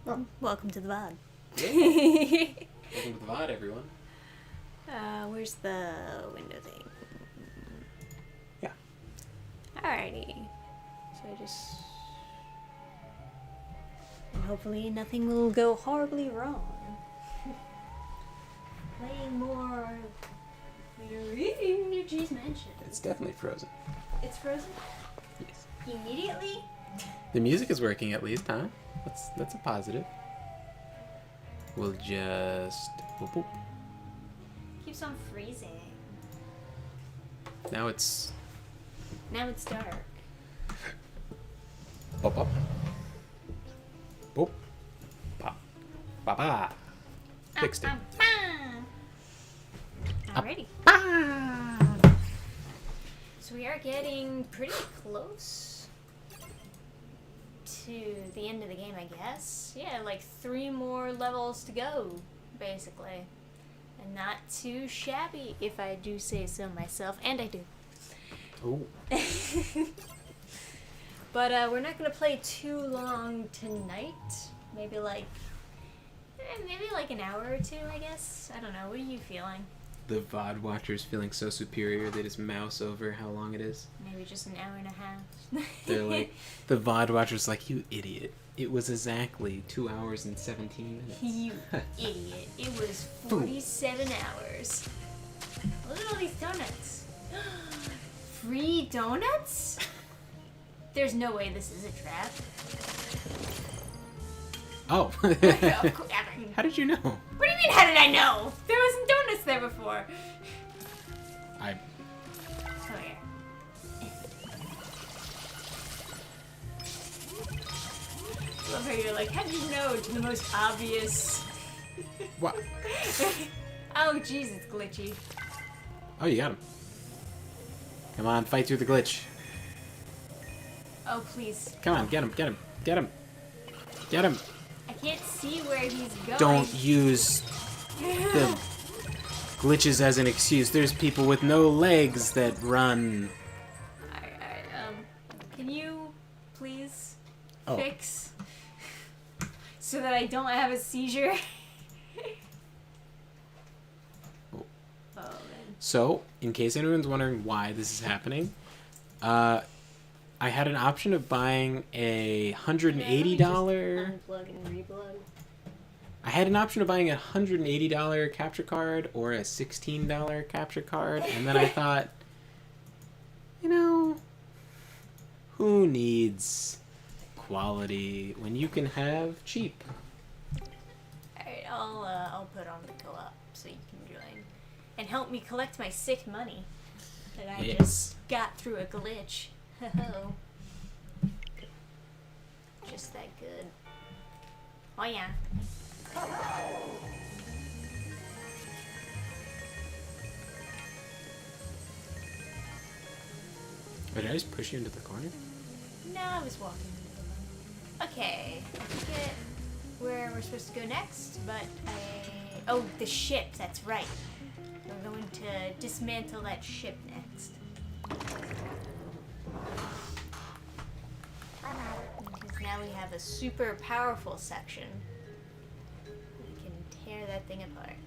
Well, welcome to the VOD. Welcome to the VOD, everyone. Where's the window thing? Yeah. Alrighty. So I just... And hopefully nothing will go horribly wrong. Playing more... Luigi's Mansion. It's definitely frozen. It's frozen? Yes. Immediately? The music is working at least, huh? That's a positive. We'll just... Boop, boop. Keeps on freezing. Now it's... Now it's dark. Pop up. Boop. Pop. Ba-ba. Fixed it. Alrighty. So we are getting pretty close to the end of the game, I guess. Yeah, like 3 more levels to go, basically. And not too shabby, if I do say so myself. And I do. Oh. But we're not going to play too long tonight. Maybe like an hour or 2, I guess. I don't know. What are you feeling? The VOD watchers feeling so superior, they just mouse over how long it is. Maybe just an hour and a half. They're like, the VOD watchers like, you idiot. It was exactly 2 hours and 17 minutes. You idiot. It was 47 hours. Look at all these donuts. Free donuts? There's no way this is a trap. Oh. Of course, How did you know? what do you mean, how did I know? There wasn't donuts there before. Come here. Love how you're like, how did you know? It's the most obvious. What? Oh, jeez, it's glitchy. Oh, you got him. Come on, fight through the glitch. Oh, please. Come on, get him, get him, get him. Get him. I can't see where he's going. Don't use the glitches as an excuse. There's people with no legs that run. Can you please Oh. fix so that I don't have a seizure? Oh. Oh, man. So, in case anyone's wondering why this is happening, I had an option of buying a $180. Unplug and replug. I had an option of buying a $180 capture card or a $16 capture card, and then I thought, you know, who needs quality when you can have cheap? Alright, I'll put on the co-op so you can join. And help me collect my sick money that I just got through a glitch. Ho-ho. Just that good. Oh yeah. Wait, did I just push you into the corner? No, I was walking. Okay, I forget where we're supposed to go next, but oh, the ship, that's right. We're going to dismantle that ship next. Because now we have a super powerful section. We can tear that thing apart.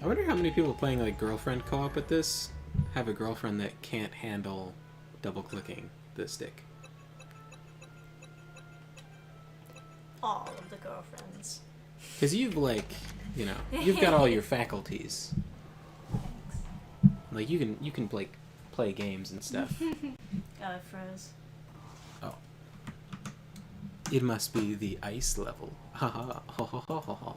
I wonder how many people playing like girlfriend co-op with this have a girlfriend that can't handle double-clicking the stick. All of the girlfriends. Because you've like, you know, you've got all your faculties. Like you can play games and stuff. Oh, it froze. Oh. It must be the ice level. Ha ha ha ha ha ha ha.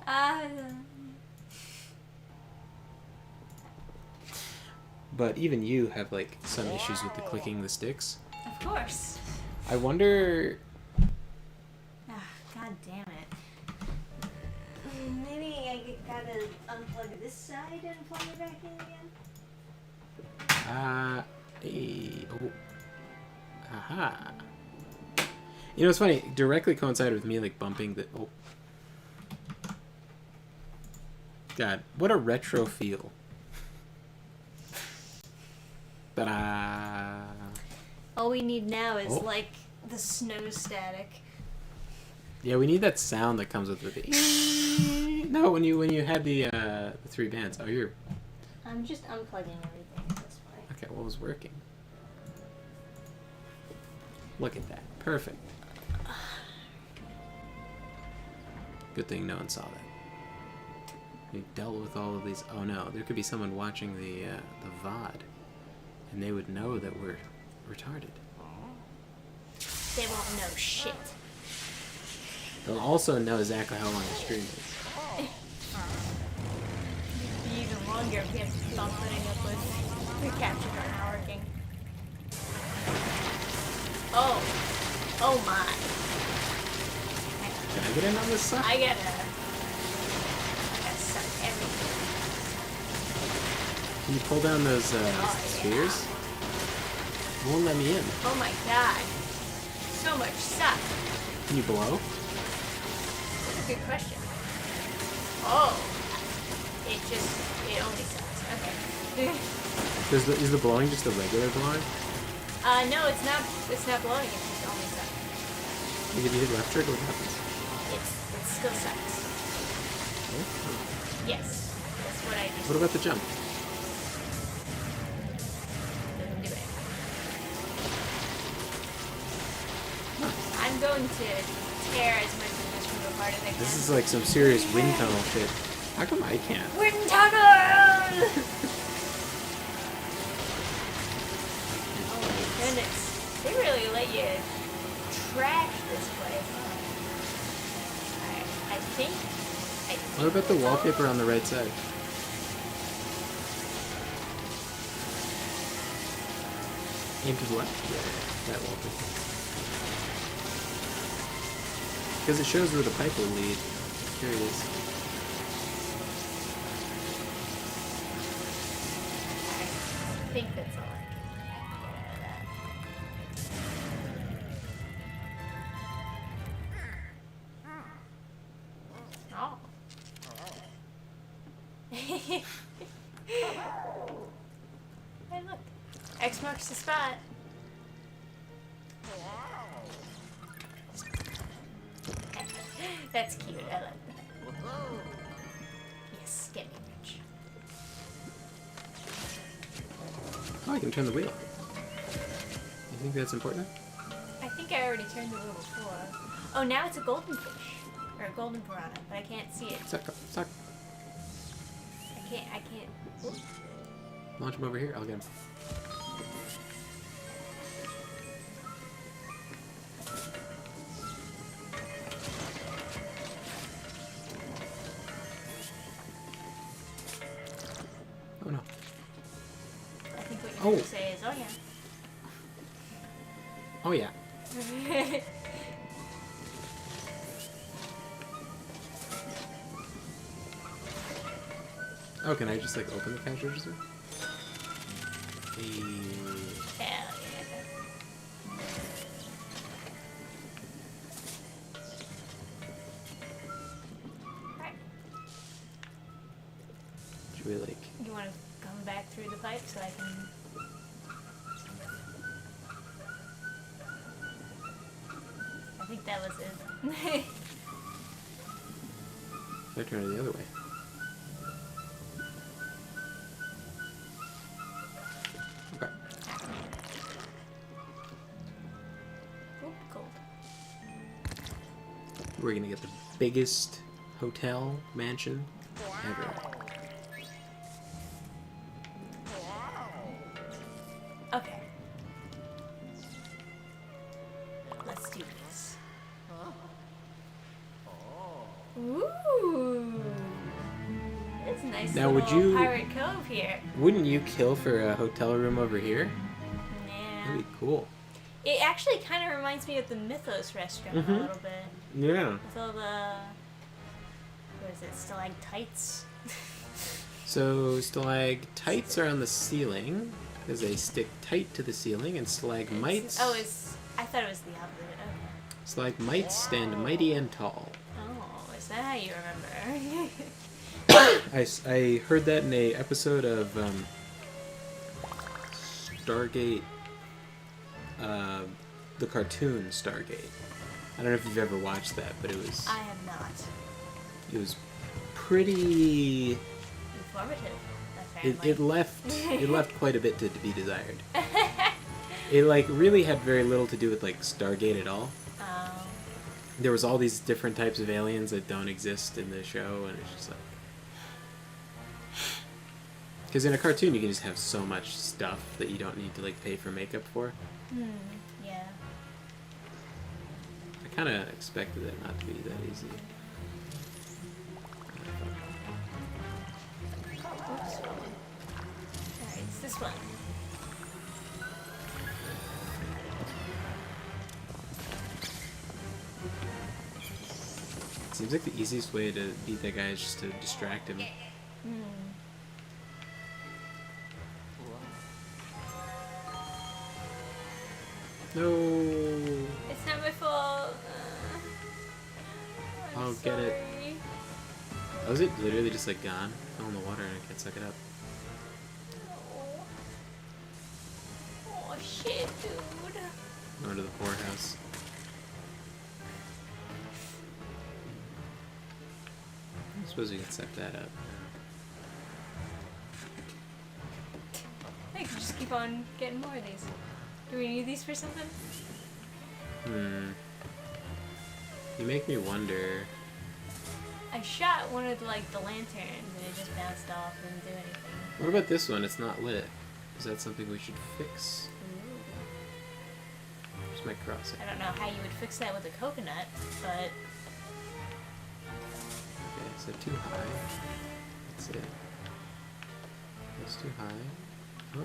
But even you have like some issues with the clicking the sticks. Of course. I wonder. God damn it. Maybe I gotta unplug this side and plug it back in again? Hey, oh. Aha. You know, it's funny. Directly coincided with me like bumping the. Oh. God, what a retro feel. Ta-da. All we need now is like the snow static. Yeah, we need that sound that comes with the. No, when you had the 3 bands. Oh, you're. I'm just unplugging everything at this point. Okay, what was working? Look at that. Perfect. Good thing no one saw that. We dealt with all of these. Oh no, there could be someone watching the VOD, and they would know that we're retarded. They won't know shit. They'll also know exactly how long the stream is. It'd be even longer if we have to keep on putting up with the capture card not working. Oh. Oh my. Can I get in on this suck? I gotta suck everything. Can you pull down those spheres? It won't let me in. Oh my god. So much suck. Can you blow? That's a good question. Oh. It only sucks. Okay. Is the blowing just a regular blowing? No, it's not blowing, it's just only sucks. Like if you hit left trigger, what happens? It still sucks. Oh. Yes. That's what I do. What about the jump? Doesn't do it. I'm going to tear as much of this room apart as I can. This is like some serious wind tunnel shit. How come I can't? Wind tunnel! Oh my goodness. They really let you trash this place. Alright, I think... What about the wallpaper on the right side? Aim to the left? Yeah, that wallpaper. Because it shows where the pipe will lead. Here it is. I think that's all I can get out of that. Oh. Hey, look. X marks the spot. That's cute. I like that. Yes, get me rich. Oh, I can turn the wheel. You think that's important? I think I already turned the wheel before. Oh, now it's a golden fish. Or a golden piranha, but I can't see it. Suck. I can't. Oops. Launch him over here. I'll get him. Oh no. I think what you're going to say is, oh yeah. Oh yeah. Oh, can I just like open the cash register? Hell yeah. Alright. Should we like... You want to come back through the pipe so I can... I think that was it. I turn it the other way. Okay. Oop, cold. We're gonna get the biggest hotel mansion ever. Okay. Let's do this. Ooh. It's a nice Now, little would you- pirate cove here. Wouldn't you kill for a hotel room over here? Yeah. That'd be cool. It actually kind of reminds me of the Mythos restaurant a little bit. Yeah. With all the... What is it? Stalactites? So stalactites are on the ceiling because they stick tight to the ceiling, and stalagmites. Oh, I thought it was the opposite. Okay. Stalagmites stand mighty and tall. Oh, is that how you remember? I heard that in a episode of Stargate, the cartoon Stargate. I don't know if you've ever watched that, but it was I have not. Pretty. Informative, apparently. It left quite a bit to be desired. It like really had very little to do with like Stargate at all. There was all these different types of aliens that don't exist in the show, and it's just like, because in a cartoon you can just have so much stuff that you don't need to like pay for makeup for. Yeah. I kind of expected it not to be that easy. Oops. Alright, it's this one. Seems like the easiest way to beat that guy is just to distract him. No. It's not my fault. I'll get it. Oh, is it literally just like gone? It fell in the water and I can't suck it up. Oh shit, dude. Going to the poorhouse. I suppose you can suck that up. I can just keep on getting more of these. Do we need these for something? You make me wonder. I shot one of the lanterns and it just bounced off and didn't do anything. What about this one? It's not lit. Is that something we should fix? Just might cross it. I don't know how you would fix that with a coconut, but Okay, so too high. That's it. That's too high. Oh.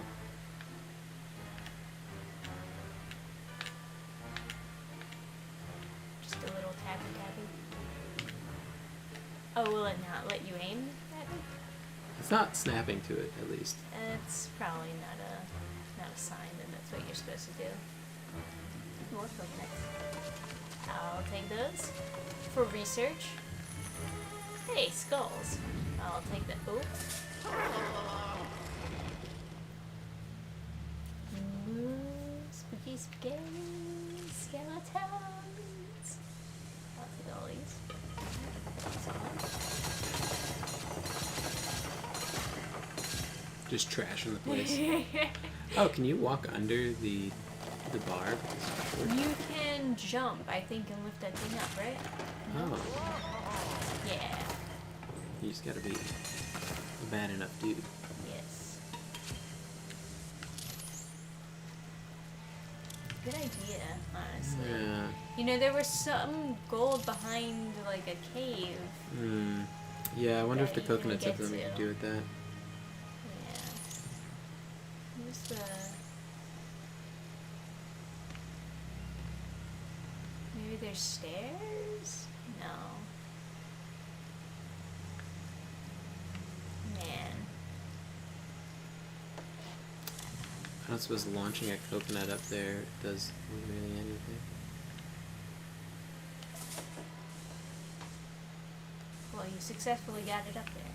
just a little tappy tappy. Oh, will it not let you aim at it? It's not snapping to it, at least. It's probably not a sign that that's what you're supposed to do. More coconuts. I'll take those for research. Hey, skulls. I'll take the. Oh. Ooh, spooky, scary skeletons. I'll take all these. Just trash in the place. Oh, can you walk under the bar? You can jump, I think, and lift that thing up, right? Oh. Yeah. You just gotta be a bad enough dude. Yes. Good idea, honestly. Yeah. You know, there was some gold behind, like, a cave. Yeah, I wonder if That the you can coconuts have get something to to. do with that. Yeah. Where's the... Maybe there's stairs? No. Man. I don't suppose launching a coconut up there does really anything. Well, you successfully got it up there.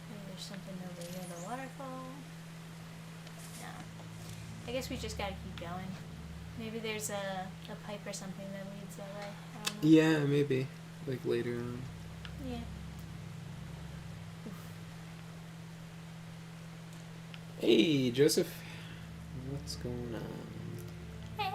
Maybe there's something over near the waterfall. No. I guess we just gotta keep going. Maybe there's a pipe or something that leads that way. I don't know. Yeah, maybe. Like later on. Yeah. Hey, Joseph. What's going on? Hey.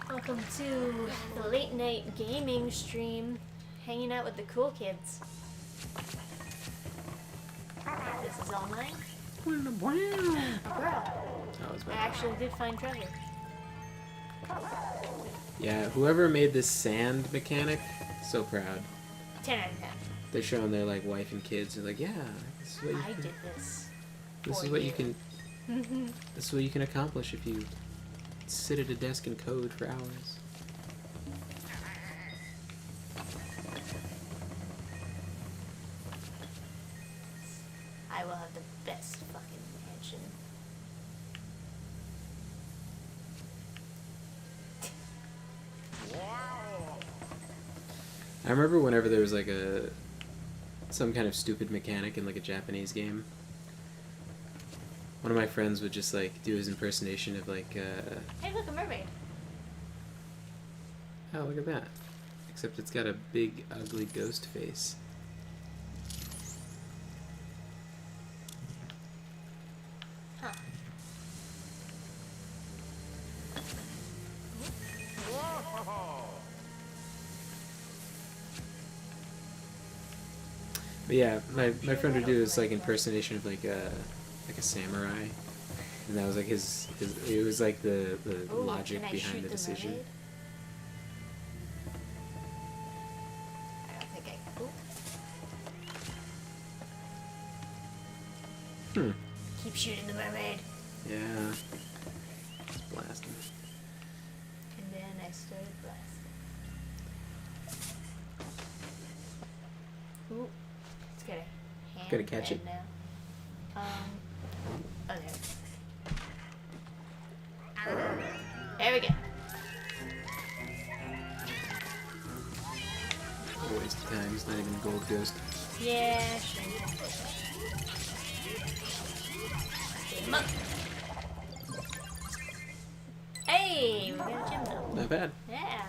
Welcome to the late night gaming stream. Hanging out with the cool kids. This is all mine. A girl. That was I bad. actually did find treasure. Yeah, whoever made this sand mechanic, so proud. 10 out of 10. They're showing their like wife and kids. They're like, yeah, this is what you I can, did this. this for is what you you. can this is what you can accomplish if you sit at a desk and code for hours. I will have the best fucking mansion. I remember whenever there was like some kind of stupid mechanic in like a Japanese game, One of my friends would just like do his impersonation of like, Hey, look, a mermaid. oh, look at that. Except it's got a big, ugly ghost face. Huh. But yeah, my friend would do this like impersonation of like a samurai, and that was like his it was like the Ooh, logic can I behind shoot the decision. mermaid? I don't think I. Ooh. Hmm. Keep shooting the mermaid. Yeah. Just blasting. And then I started blasting. Ooh. Let's get a hand. Gotta catch it. Now. Oh, there. There we go. What a waste of time. It's not even a gold ghost. Yeah, sure. Get him up. Hey, we got a gem though. Not bad. Yeah.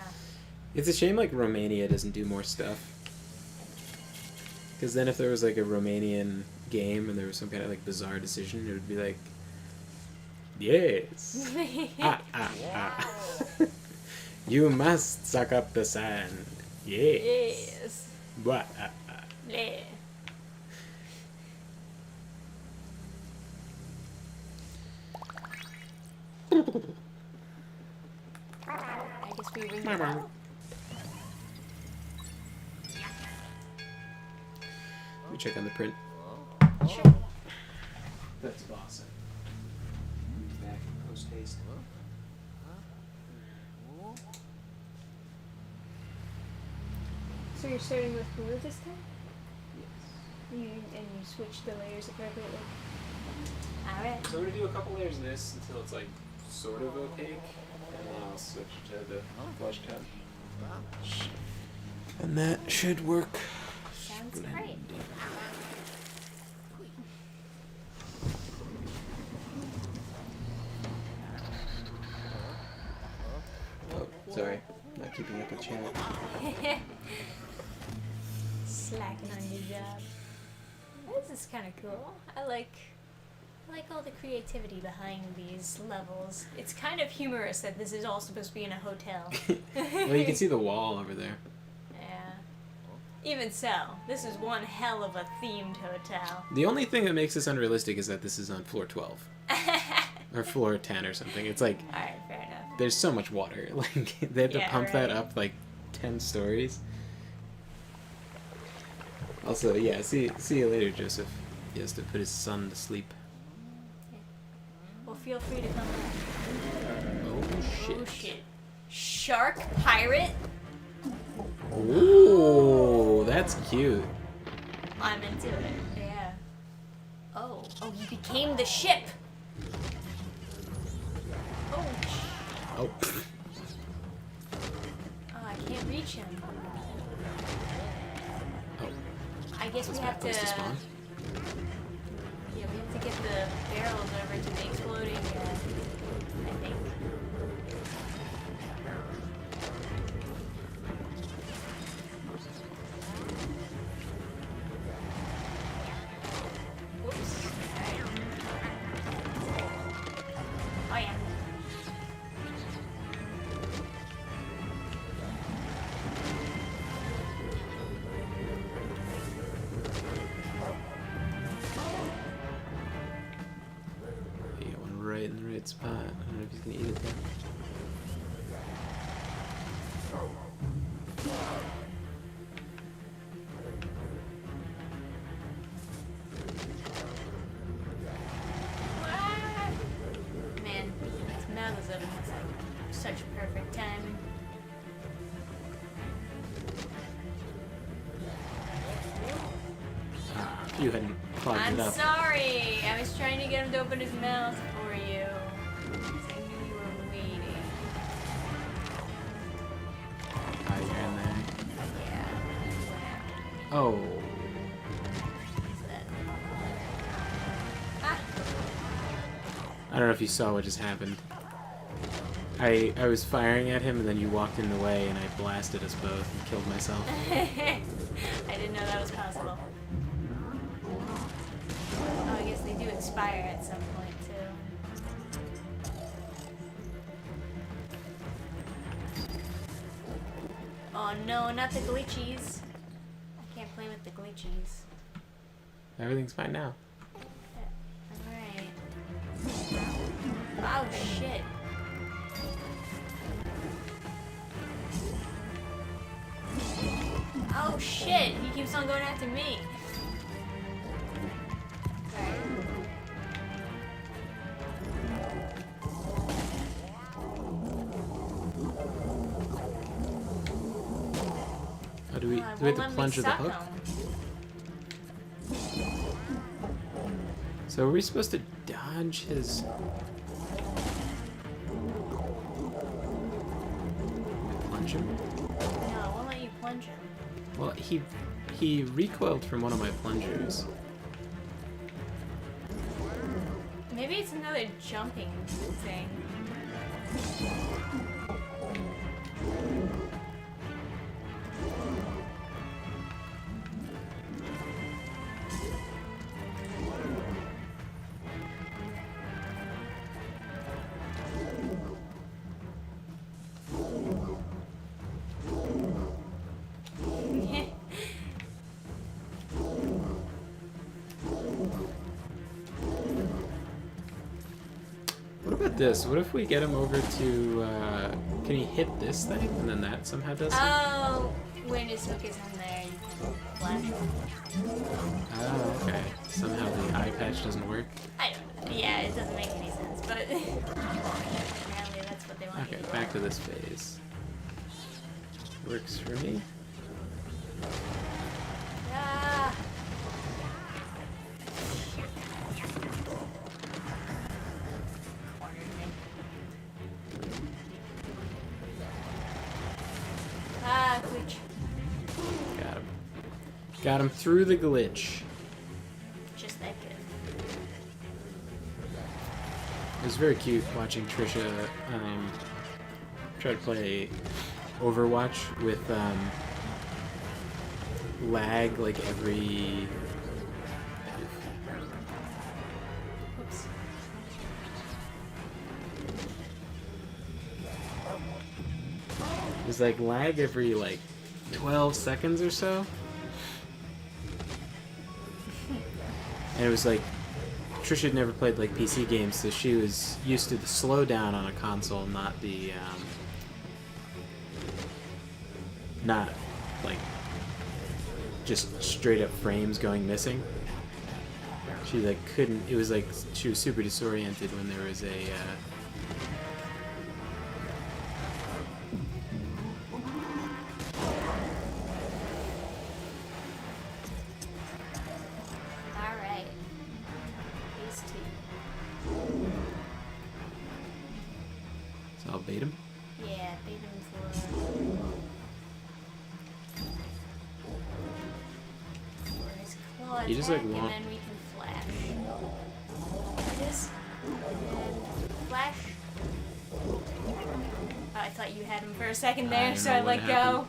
It's a shame like Romania doesn't do more stuff. Because then if there was like a Romanian game and there was some kind of like bizarre decision, it would be like, yes. You must suck up the sand. Yes. Yes. What? Yeah. I guess we ring the bell. We check on the print. Sure. That's awesome. Back post haste. So you're starting with blue this time? Yes. And you switch the layers appropriately? Alright. So we're gonna do a couple layers of this until it's like sort of opaque, and then I'll switch to the flush tone. And that should work. Sounds great. Oh, sorry. Not keeping up with chat. Slacking on your job. This is kind of cool. I like all the creativity behind these levels. It's kind of humorous that this is all supposed to be in a hotel. Well, you can see the wall over there. Yeah. Even so, this is one hell of a themed hotel. The only thing that makes this unrealistic is that this is on floor 12. Or floor 10 or something. It's like, Alright, fair enough. there's so much water. Like, they have to Yeah, pump that right. up like 10 stories. Also, yeah, see you later, Joseph. He has to put his son to sleep. Well, feel free to come back. Oh, shit. Oh shit. Shark pirate? Ooh, that's cute. I'm into it. Yeah. Oh, you became the ship. Oh, Oh. oh, I can't reach him. Oh, I guess that's we not have to. supposed to spawn. Yeah, we have to get the barrels over to the exploding. I think. Whoops. Alright. Oh yeah. You got one right in the right spot. I don't know if he's gonna eat it though. Man, his mouth is open. It's like such perfect timing. Ah, if you hadn't clogged I'm it up. sorry. I was trying to get him to open his mouth for you. 'Cause I knew you were waiting. Ah, you're in there. Yeah. He went after me. Oh. Is that? Ah. I don't know if you saw what just happened. I was firing at him, and then you walked in the way, and I blasted us both and killed myself. I didn't know that was possible. Oh, I guess they do expire at some point, too. Oh no, not the glitchies. I can't play with the glitchies. Everything's fine now. Alright. Oh shit. Oh shit, he keeps on going after me. Alright. Oh, do we Oh, have to plunge with the hook? So are we supposed to dodge his... Plunge him? No, I won't let you plunge him. Well, he recoiled from one of my plungers. Maybe it's another jumping thing. What about this? What if we get him over to, can he hit this thing and then that somehow does it? Oh, when his hook is in there, you can flash him. Oh, okay. Somehow the eye patch doesn't work. I don't know. Yeah, it doesn't make any sense, but apparently that's what they want Okay, you to do. back to this phase. Works for me. Ah. Cornered me. Ah, glitch. Got him. Got him through the glitch. Just that good. It was very cute watching Trisha try to play Overwatch with lag like every... Oops. It was like lag every like 12 seconds or so. And it was like Trisha had never played like PC games, so she was used to the slowdown on a console, not the not like just straight up frames going missing. She like couldn't. It was like she was super disoriented when there was a. Alright. Phase 2. So I'll bait him. Yeah, bait him for his claw He just, attack, like, and want- then we can flash. Like this. And flash. Oh, I thought you had him for a second I there, don't so know I what let go. happened.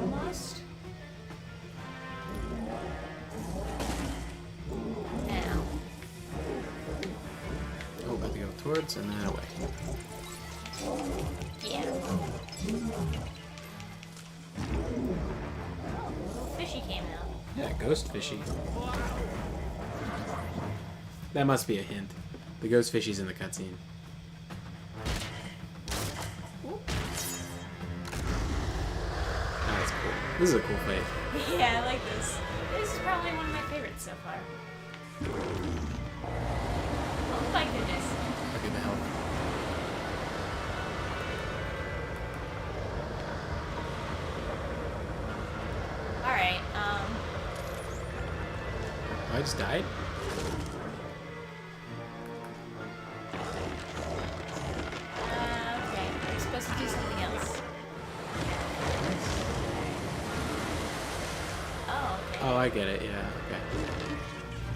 Almost. Now. Oh, about to go towards and then away. Yeah. Little fishy came out. Yeah, ghost fishy. That must be a hint. The ghost fishy's in the cutscene. Ooh. That's cool. This is a cool fight. Yeah, I like this. This is probably one of my favorites so far. Oh my goodness. Look at the health. Alright, Oh, I just died? okay. We're supposed to do something else. Oh, I get it. Yeah. Okay.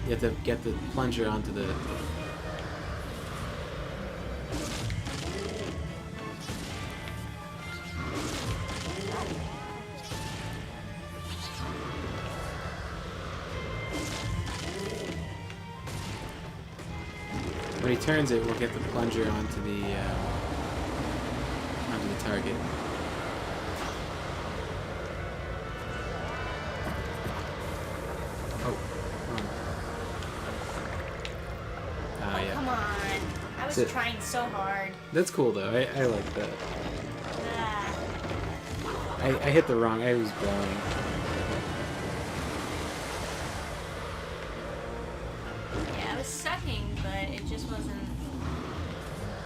You have to get the plunger onto the. When he turns it, we'll get the plunger onto the target. Oh. Yeah. Come on. I was trying so hard. That's cool though. I like that. Ah. I hit the wrong. I was blowing. Yeah, I was sucking, but it just wasn't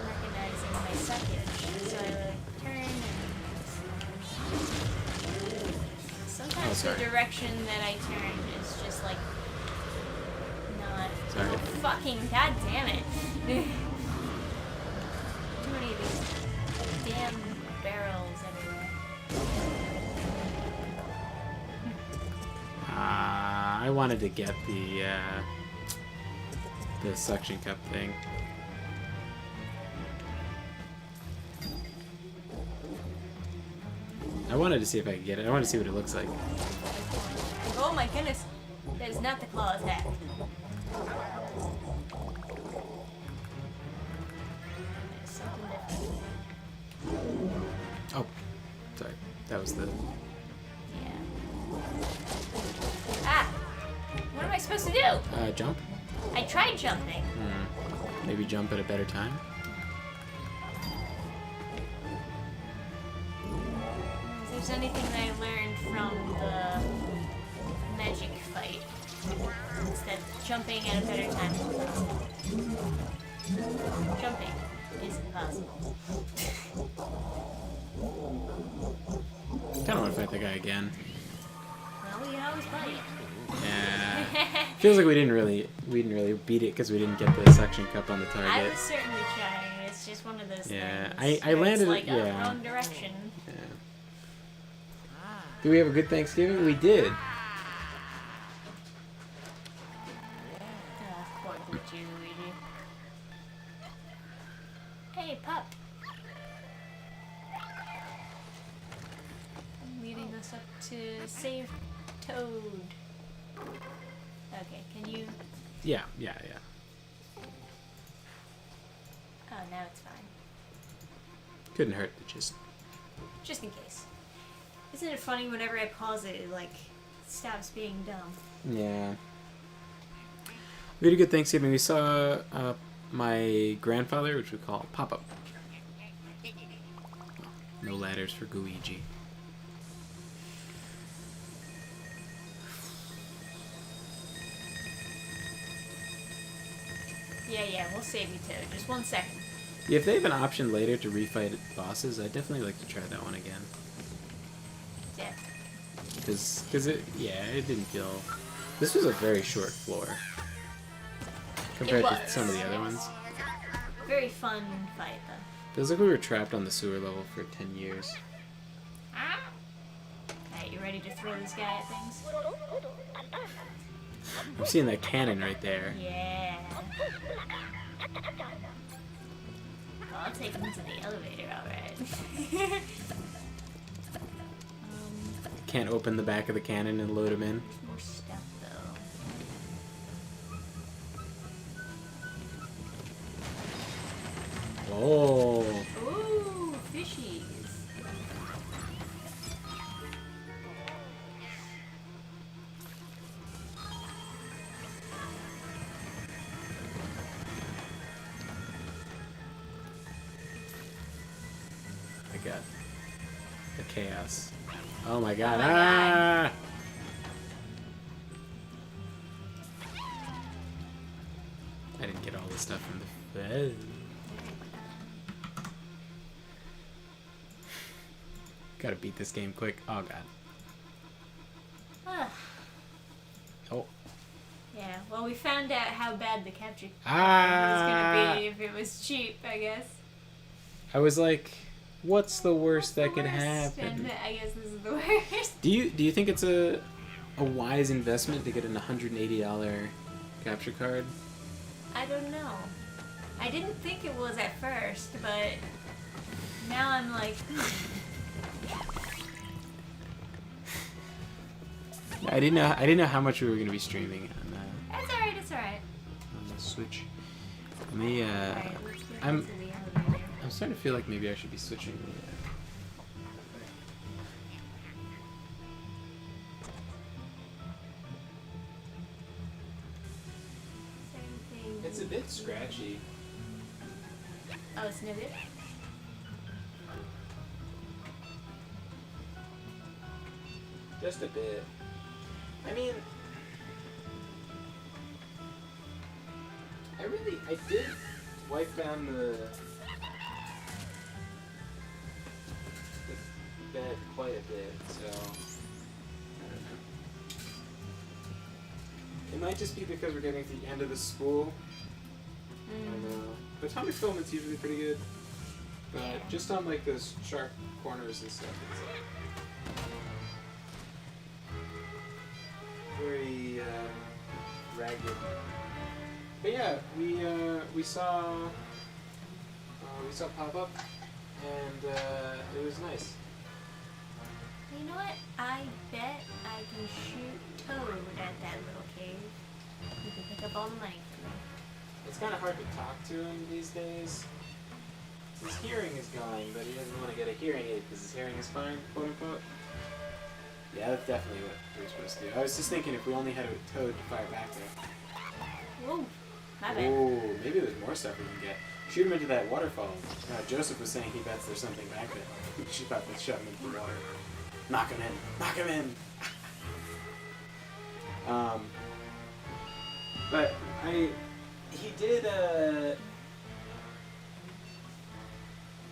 recognizing my suckage. So I would turn and sometimes the direction that I turn is just like not. Sorry. Oh, fucking god damn it! Too many of these damn barrels everywhere. I wanted to get the suction cup thing. I wanted to see if I could get it. I wanted to see what it looks like. Oh my goodness! That is not the claw attack. There's something different. Oh, sorry. That was the. Yeah. Ah! What am I supposed to do? Jump? I tried jumping. Maybe jump at a better time? If there's anything that I learned from the magic fight, it's that jumping at a better time is impossible. Jumping is impossible. Kinda wanna fight the guy again. Well, we can always play it. Yeah. Feels like we didn't really beat it because we didn't get the suction cup on the target. I was certainly trying. It's just one of those Yeah, things. I where landed it's like, it. Yeah. wrong direction. Yeah. Did we have a good Thanksgiving? We did. Poor Luigi. Hey, pup. Leading us up to save Toad. Okay, can you? Yeah. Oh, now it's fine. Couldn't hurt to Just in case. Isn't it funny whenever I pause it, it like stops being dumb? Yeah. We had a good Thanksgiving. We saw my grandfather, which we call Papa. No ladders for Luigi. Yeah, we'll save you Toad. Just 1 second. Yeah, if they have an option later to refight bosses, I'd definitely like to try that one again. Yeah. Because it didn't feel. This was a very short floor compared to some of the other ones. Very fun fight though. Feels like we were trapped on the sewer level for 10 years. Alright, you ready to throw this guy at things? I'm seeing that cannon right there. Yeah. Well, I'll take him to the elevator, alright. Can't open the back of the cannon and load him in. More stuff though. Oh. Ooh, fishies. I got the chaos. Oh my god. Oh my god. I didn't get all the stuff from the bed. Gotta beat this game quick. Oh god. Oh. Yeah, well, we found out how bad the capture was Ah! gonna be if it was cheap, I guess. I was like, what's the worst that could Worst, happen? and I guess this is the worst. Do you think it's a a wise investment to get an $180 capture card? I don't know. I didn't think it was at first, but now I'm like, I didn't know how much we were gonna be streaming on That's alright, it's alright. on the Switch. Let me Alright, let's get I'm- into the elevator. I'm starting to feel like maybe I should be switching. Same thing. It's a bit scratchy. Oh, it's no good? Just a bit. I mean, I did wipe down the bed quite a bit, so I don't know. It might just be because we're getting to the end of the school. I don't know. The atomic filament's usually pretty good, but Yeah. just on like those sharp corners and stuff, it's very ragged. But yeah, we saw pop up, and it was nice. You know what? I bet I can shoot Toad at that little cave. You can pick up all the money for me. It's kind of hard to talk to him these days. His hearing is going, but he doesn't want to get a hearing aid because his hearing is fine, quote unquote. Yeah, that's definitely what we're supposed to do. I was just thinking if we only had a Toad to fire back there. Whoa, my bad. Oh, maybe there's more stuff we can get. Shoot him into that waterfall. Joseph was saying he bets there's something back there. We should about to shove him into the water. Knock him in. Knock him in. But he did,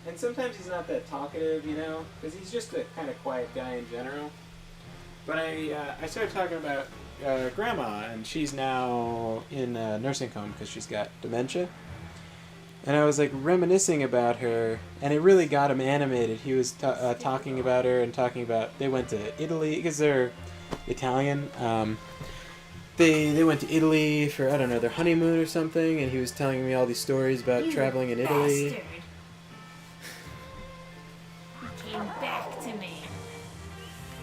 and sometimes he's not that talkative, you know, because he's just a kind of quiet guy in general. But I started talking about Grandma, and she's now in a nursing home because she's got dementia. And I was like reminiscing about her, and it really got him animated. He was talking about her and talking about they went to Italy because they're Italian. They went to Italy for, I don't know, their honeymoon or something, and he was telling me all these stories about You traveling in Italy. bastard. He came back to me.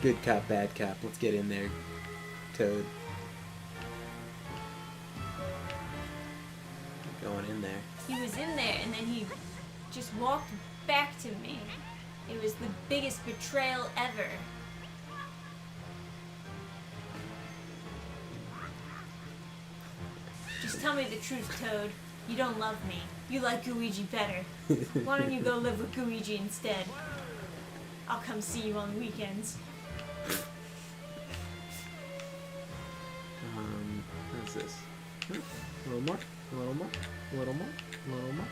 Good cop, bad cop. Let's get in there, Toad. Going in there. He was in there, and then he just walked back to me. It was the biggest betrayal ever. Just tell me the truth, Toad. You don't love me. You like Luigi better. Why don't you go live with Luigi instead? I'll come see you on the weekends. What's this? A little more, a little more, a little more, a little more.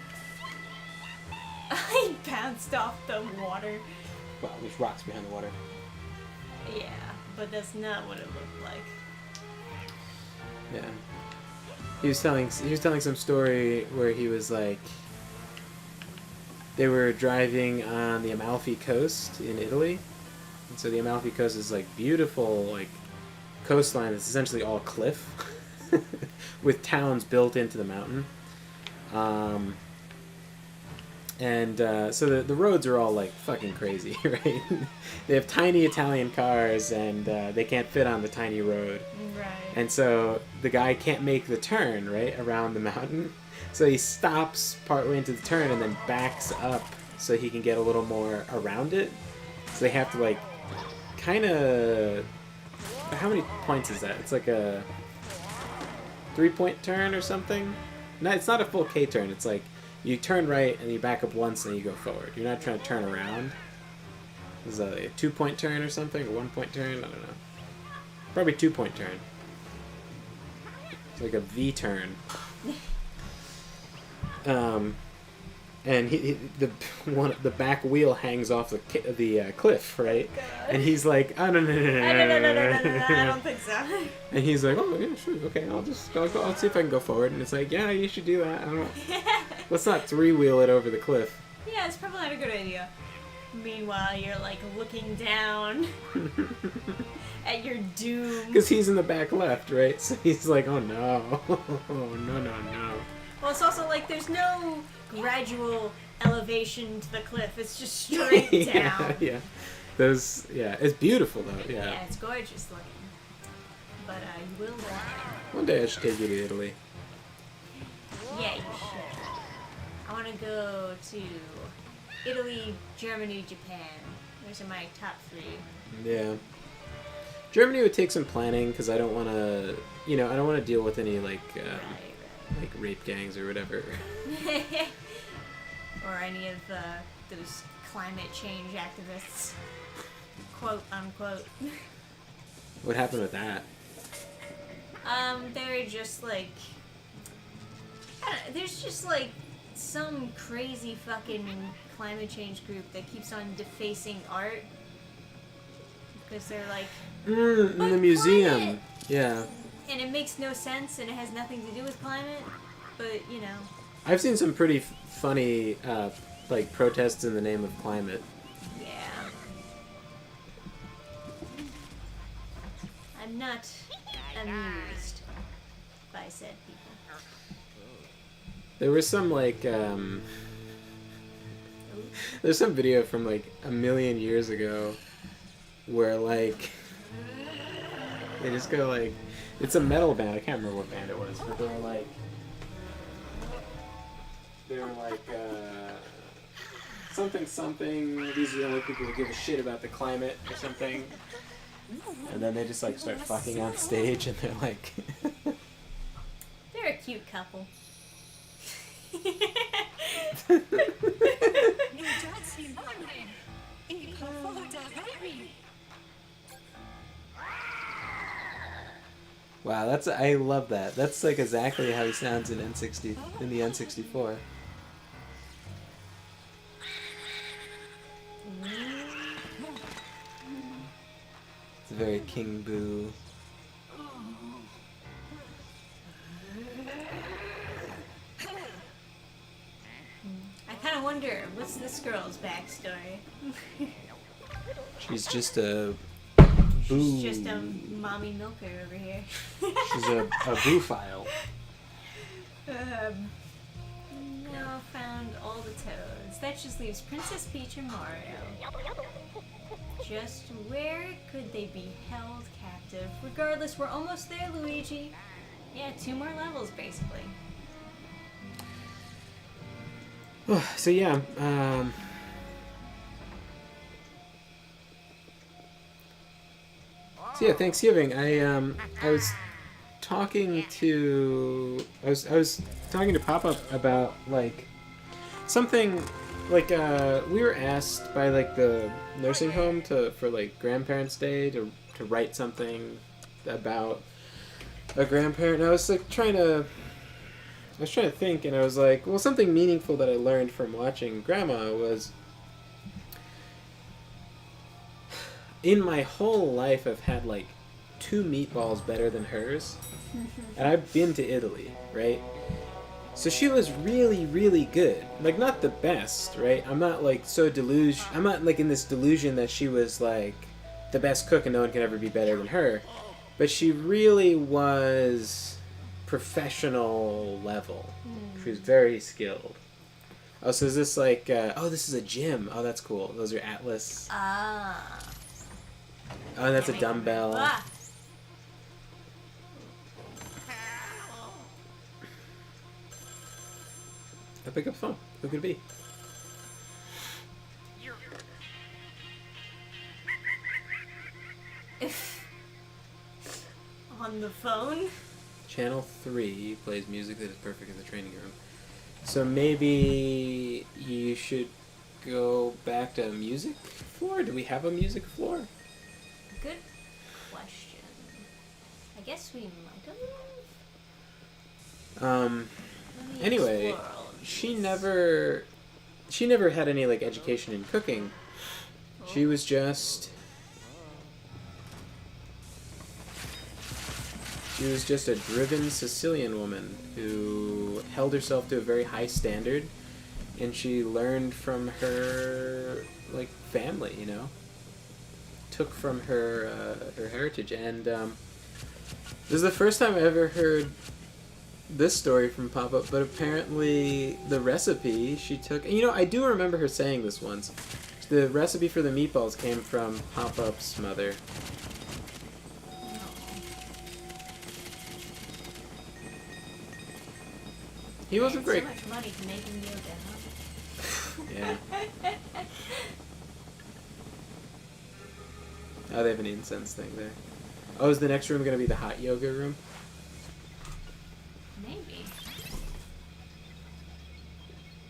I bounced off the water. Wow, there's rocks behind the water. Yeah, but that's not what it looked like. Yeah. He was telling some story where he was like, they were driving on the Amalfi Coast in Italy, and so the Amalfi Coast is like beautiful, like coastline that's essentially all cliff, with towns built into the mountain. So the roads are all like fucking crazy, right? They have tiny Italian cars, and they can't fit on the tiny road. Right. And so the guy can't make the turn, right, around the mountain. So he stops partway into the turn and then backs up so he can get a little more around it. So they have to, like, kind of... How many points is that? It's like a 3-point turn or something? No, it's not a full K-turn. It's like you turn right and you back up once and you go forward. You're not trying to turn around. Is that a 2-point turn or something? A 1-point turn? I don't know. Probably 2-point turn. It's like a V turn. And the back wheel hangs off the cliff, right? God. And he's like, oh no, I don't think so. And he's like, oh yeah, sure, okay, I'll see if I can go forward. And it's like, yeah, you should do that. I don't know. Let's not 3-wheel it over the cliff. Yeah, it's probably not a good idea. Meanwhile, you're like looking down At your doom. Because he's in the back left, right? So he's like, oh no. Oh, no. Well, it's also like there's no gradual elevation to the cliff. It's just straight down. Yeah. It's beautiful though. Yeah. Yeah, it's gorgeous looking. But you will die. One day I should take you to Italy. Yeah, you should. I want to go to Italy, Germany, Japan. Those are my top 3. Yeah. Germany would take some planning because I don't want to, I don't want to deal with any like rape gangs or whatever. Or any of those climate change activists, quote unquote. What happened with that? They're just like, I don't know, there's just like some crazy fucking climate change group that keeps on defacing art because they're like, in the museum. Climate! Yeah. And it makes no sense and it has nothing to do with climate, but I've seen some pretty funny like protests in the name of climate. Yeah. I'm not amused by said people. There was some like there's some video from like a million years ago where like they just go like, it's a metal band, I can't remember what band it was, but they were like something, these are the only people who give a shit about the climate or something. And then they just like start fucking on stage and they're like They're a cute couple. Wow, I love that. That's like exactly how he sounds in the N64. It's a very King Boo. I kind of wonder, what's this girl's backstory? She's just a boo. She's just a mommy milker over here. She's a boo-phile. Now found all the toads. That just leaves Princess Peach and Mario. Just where could they be held captive? Regardless, we're almost there, Luigi. Yeah, 2 more levels, basically. So yeah, Thanksgiving. I was talking to Pop-Up about like something like we were asked by like the nursing home for like Grandparents' Day to write something about a grandparent. And I was like trying to think, and I was like, well, something meaningful that I learned from watching Grandma was, in my whole life, I've had like 2 meatballs better than hers, and I've been to Italy, right? So she was really, really good. Like, not the best, right? I'm not like I'm not like in this delusion that she was like the best cook and no one can ever be better than her, but she really was professional level. She was very skilled. Oh, so is this like this is a gym. Oh, that's cool. Those are Atlas. Ah. Oh, and that's a dumbbell. Ah. I pick up the phone. Who could it be? On the phone? Channel 3 plays music that is perfect in the training room. So maybe you should go back to music floor? Do we have a music floor? Good question. I guess we might have. Let me Anyway, explore all of she these. never had any like education in cooking. She was just a driven Sicilian woman who held herself to a very high standard, and she learned from her like family, took from her her heritage. And this is the first time I ever heard this story from Pop-Up, but apparently the recipe she took... You know, I do remember her saying this once. The recipe for the meatballs came from Pop-Up's mother. He wasn't very... So much money to making yoga, huh? Yeah. Oh, they have an incense thing there. Oh, is the next room going to be the hot yoga room? Maybe.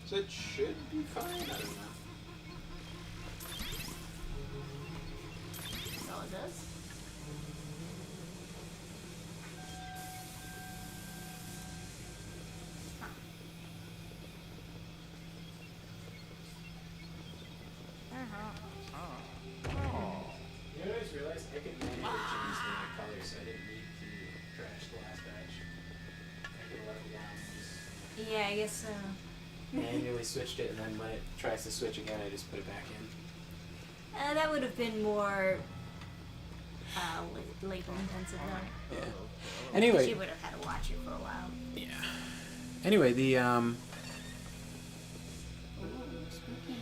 So it should be fine. I don't know. That's all it does. You know, I just realized I could manually change the color, so I didn't need to trash the last batch. I could have left it down and just Yeah, I guess so. manually switched it, and then when it tries to switch again, I just put it back in. That would have been more labor intensive though. Yeah. Anyway. She would have had to watch it for a while. Yeah. Anyway, the Ooh, spooky.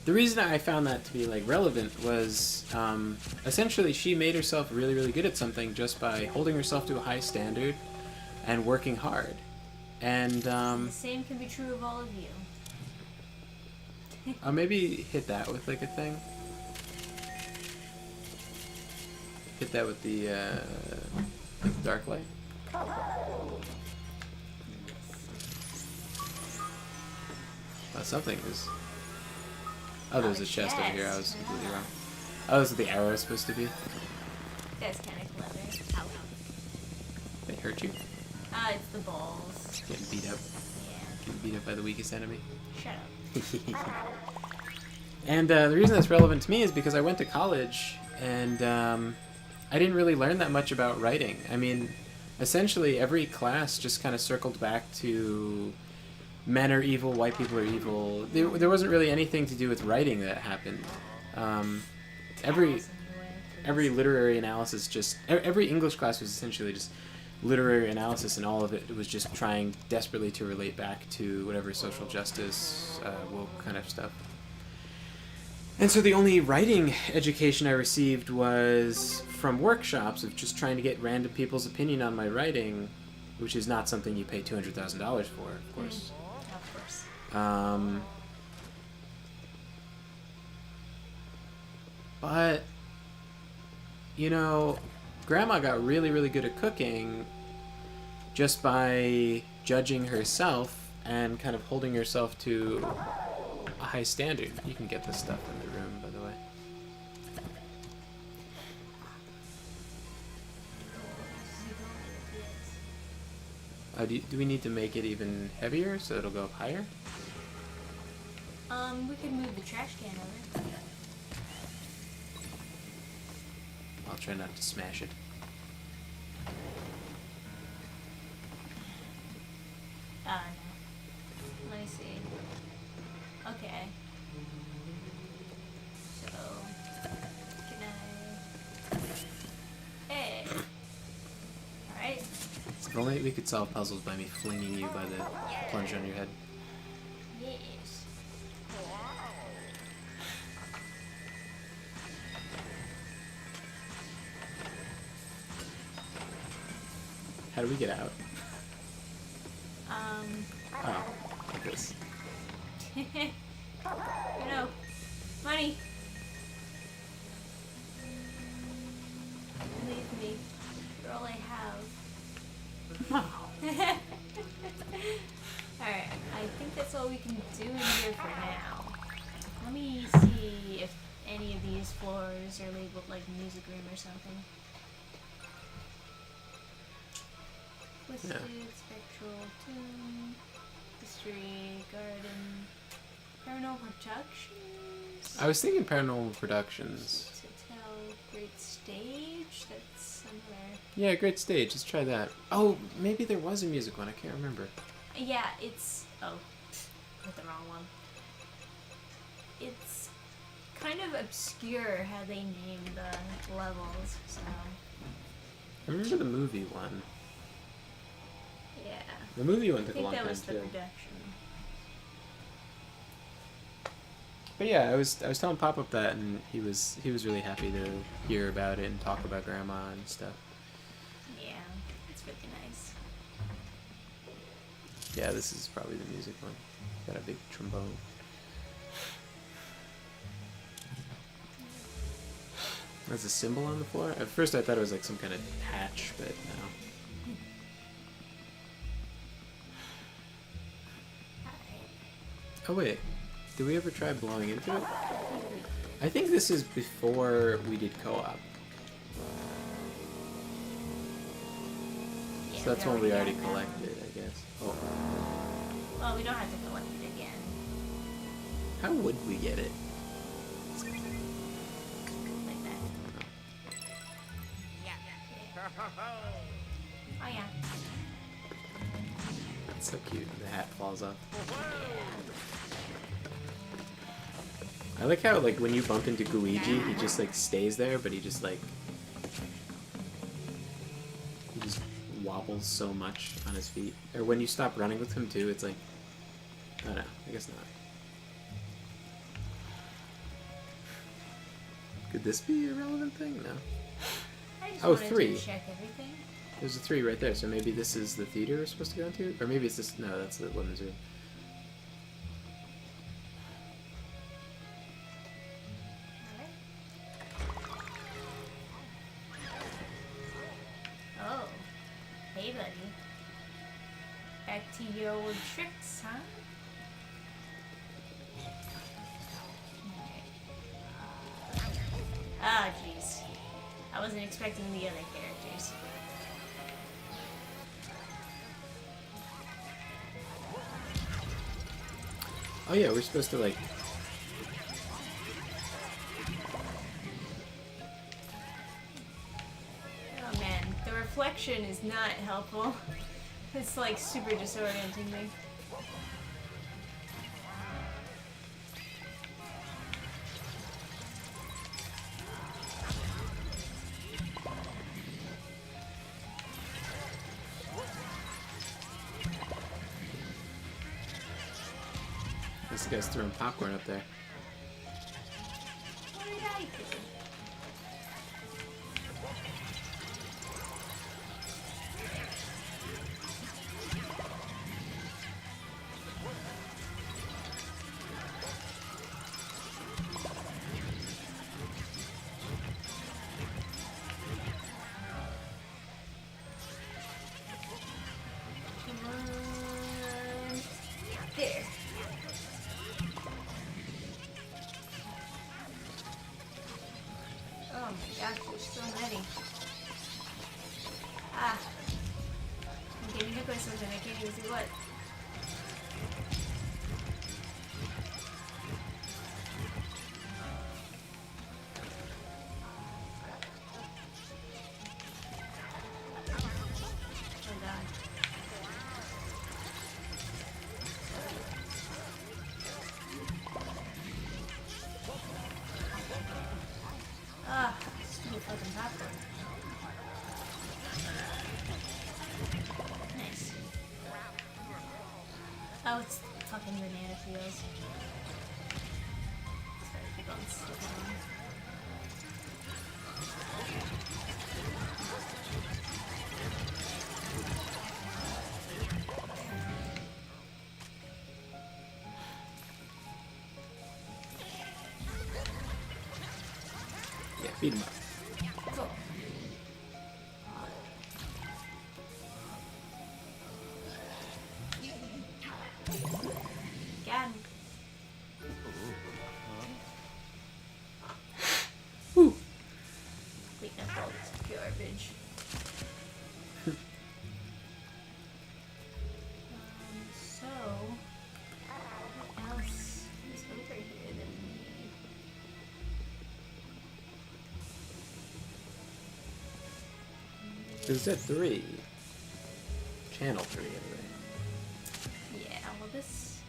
the reason I found that to be like relevant was essentially she made herself really, really good at something just by holding herself to a high standard and working hard. And The same can be true of all of you. I'll maybe hit that with like a thing. Hit that with the dark light. Oh, something is. Oh, there's a chest over here. I was completely wrong. Oh, this is the arrow supposed to be. That's kind of clever. Ow. They hurt you? It's the balls. Getting beat up. Yeah. Getting beat up by the weakest enemy. Shut up. And the reason that's relevant to me is because I went to college and I didn't really learn that much about writing. I mean, essentially every class just kind of circled back to men are evil, white people are evil. There wasn't really anything to do with writing that happened. Every literary analysis every English class was essentially just literary analysis, and all of it was just trying desperately to relate back to whatever social justice, woke kind of stuff. And so the only writing education I received was from workshops of just trying to get random people's opinion on my writing, which is not something you pay $200,000 for, of course. Of course. But, you know, Grandma got really, really good at cooking just by judging herself and kind of holding herself to a high standard. You can get this stuff in the room, by the way. Do we need to make it even heavier so it'll go up higher? We could move the trash can over. I'll try not to smash it. No. Let me see. Okay. So, can I... Hey! Alright. If only we could solve puzzles by me flinging you by the plunge on your head. Yes. How do we get out? Oh. Like this. No. Money. Leave me. You're all I have. Alright, I think that's all we can do in here for now. Let me see if any of these floors are labeled like music room or something. Twisted, spectral, tune, history, garden, paranormal productions. I was thinking Paranormal Productions. To tell, great stage. That's somewhere. Yeah, great stage. Let's try that. Oh, maybe there was a music one. I can't remember. Yeah, it's. Oh, put the wrong one. kind of obscure how they name the levels, so... I remember the movie one. Yeah. The movie one I took a think long that time was the too. production. But yeah, I was telling Pop-Up that, and he was really happy to hear about it and talk about Grandma and stuff. Yeah, it's really nice. Yeah, this is probably the music one. Got a big trombone. There's a symbol on the floor. At first I thought it was like some kind of patch, but no. Oh wait, did we ever try blowing into it? I think this is before we did co-op. Yeah, So that's one we already got that collected, I guess. Oh, one. Well, we don't have to collect it again. how would we get it? Like that. Yeah. Oh yeah. That's so cute. The hat falls off. I like how, like, when you bump into Luigi, he just, like, stays there, but he just, like... He just wobbles so much on his feet. Or when you stop running with him, too, it's like... I don't know. I guess not. Could this be a relevant thing? No. I just Oh, wanted 3. to check everything. There's a 3 right there, so maybe this is the theater we're supposed to go into? Or maybe it's this... No, that's the women's room. Oh. Hey, buddy. Back to your old tricks, huh? Ah, jeez. I wasn't expecting the other characters. Oh yeah, we're supposed to, like... Oh man, the reflection is not helpful. It's like super disorienting me. This guy's throwing popcorn up there. What did I do? Come on. There. Oh my gosh, there's so many. Ah. I'm getting hit by something. I can't even see what. Oh god. Ah, stupid fucking popcorn. Nice. Oh, it's fucking banana peels. Sorry, keep on slipping on. Yeah, beat him up. Cool. Got him. Woo! Clean up all this garbage. So, what else is over here that we need? It was at 3. Channel 3, anyway. Yeah, well this,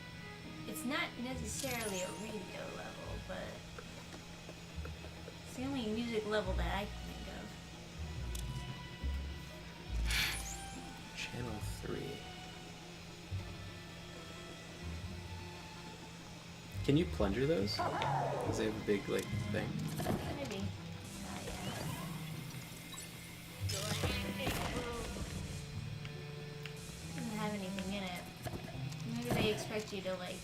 it's not necessarily a radio level, but the only music level that I can think of. Channel 3. Can you plunger those? Because they have a big, like, thing. Maybe. Oh, yeah. Doesn't have anything in it. Maybe they expect you to, like,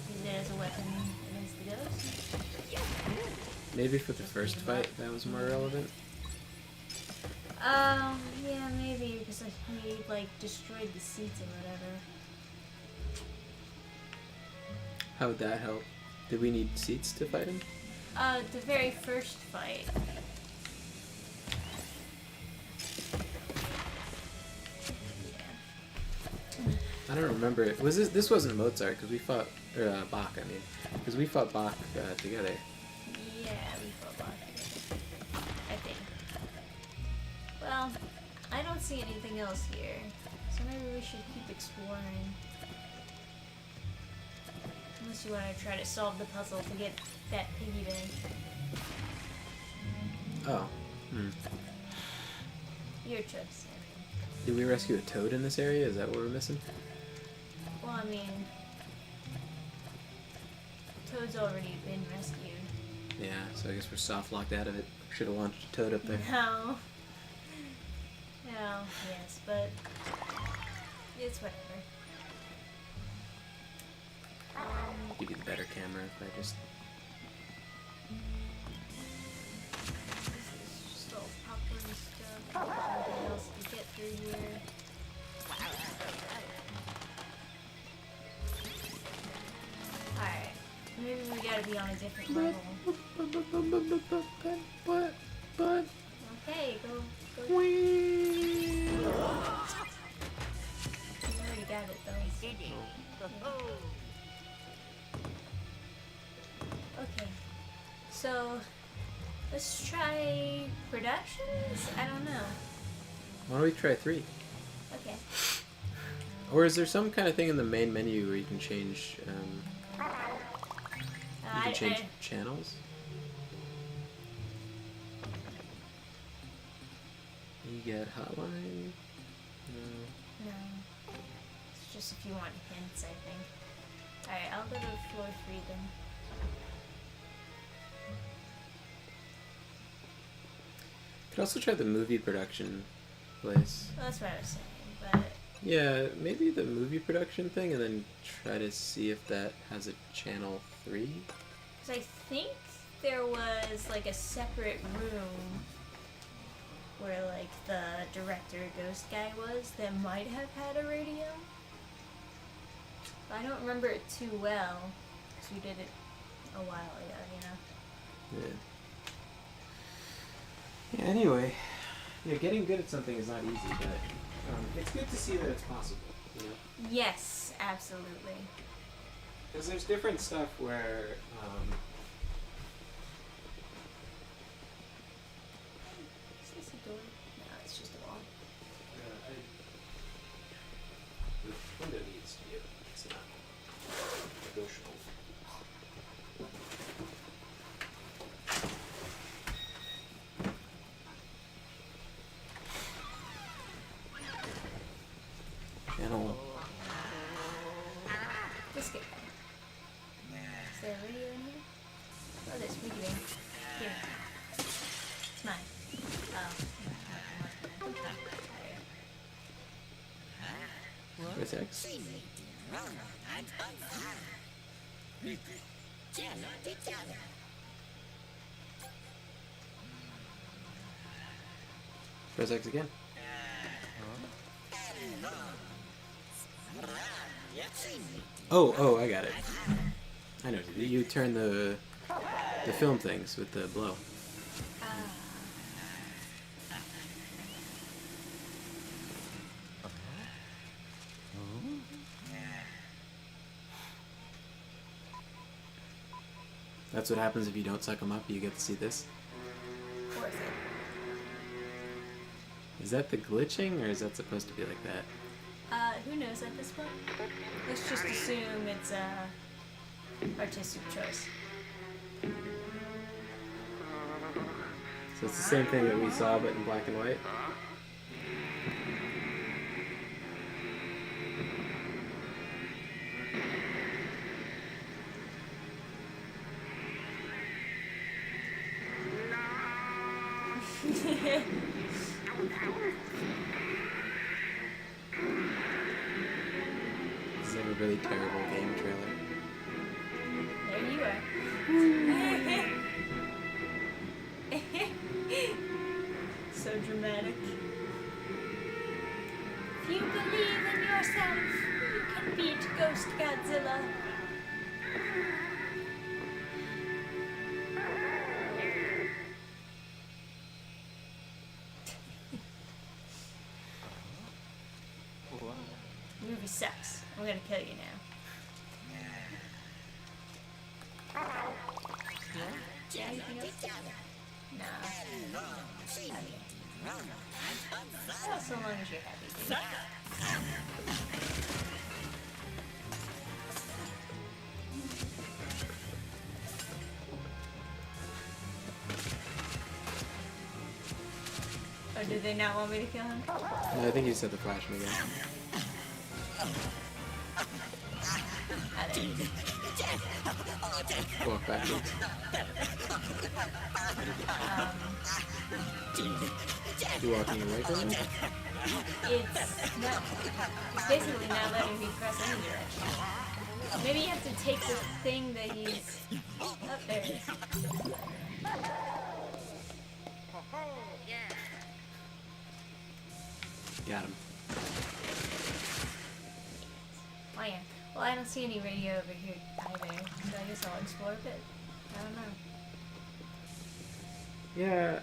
use it as a weapon against the ghost? Maybe for the first fight that was more relevant. Yeah, maybe, because he, like, destroyed the seats or whatever. How would that help? Did we need seats to fight him? The very first fight. I don't remember it. Was this wasn't Mozart because we fought Bach. I mean, because we fought Bach together. Yeah, we fought Bach together. I think. Well, I don't see anything else here, so maybe we should keep exploring. Unless you want to try to solve the puzzle to get that piggy bank. Oh. Your choice, I mean. Did we rescue a toad in this area? Is that what we're missing? Well, I mean, Toad's already been rescued. Yeah, so I guess we're soft locked out of it. Should have launched a toad up there. No. No, yes, but it's whatever. Give you the better camera if I just... This is just all popcorn stuff. Nothing else to get through here. Alright. Maybe we gotta be on a different level. But... Okay, go. Whee! You already got it though. Okay. So let's try productions? I don't know. Why don't we try 3? Okay. Or is there some kind of thing in the main menu where you can change, channels? You get hotline? No. No. It's just if you want hints, I think. Alright, I'll go to floor 3 then. Could also try the movie production place. Well, that's what I was saying, but Yeah, maybe the movie production thing, and then try to see if that has a channel 3. because I think there was like a separate room where like the director ghost guy was that might have had a radio. But I don't remember it too well because we did it a while ago, you know. Yeah. Yeah, anyway. Yeah, getting good at something is not easy, but it's good to see that it's possible, you know? Yes, absolutely. Because there's different stuff where, Is this a door? No, it's just a wall. the window needs to be open. It's not negotiable. Channel. This guy. Is there a radio in here? Oh, there's piggy bank. Here. It's mine. Oh. With X. Press X again. Oh, I got it. I know. You turn the film things with the blow. That's what happens if you don't suck them up. You get to see this. Or is it? Is that the glitching, or is that supposed to be like that? Who knows at this point? Let's just assume it's artistic choice. So it's the same thing that we saw, but in black and white. This is like a really terrible game trailer. There you are. So dramatic. If you believe in yourself, you can beat Ghost Godzilla. The movie sucks. I'm gonna kill you now. Yeah, anything else? No. Okay. Well, so long as you're happy, dude. Or did they not want me to kill him? No, I think you said the flash him again. Ah, there you go. Walk backwards. You walking away from him? It's basically not letting me press any direction. Maybe you have to take the thing that he's up there. Got him. Oh yeah. Well, I don't see any radio over here either, so I guess I'll explore a bit. I don't know. Yeah.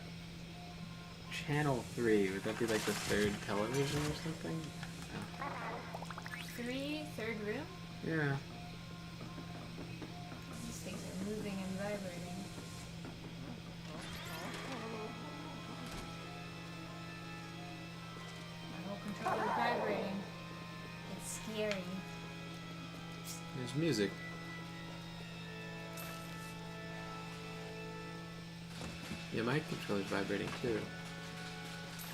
Channel 3, would that be like the third television or something? Oh. 3, third room? Yeah. These things are moving and vibrating. My whole controller is vibrating. It's scary. There's music. Yeah, my controller's vibrating too.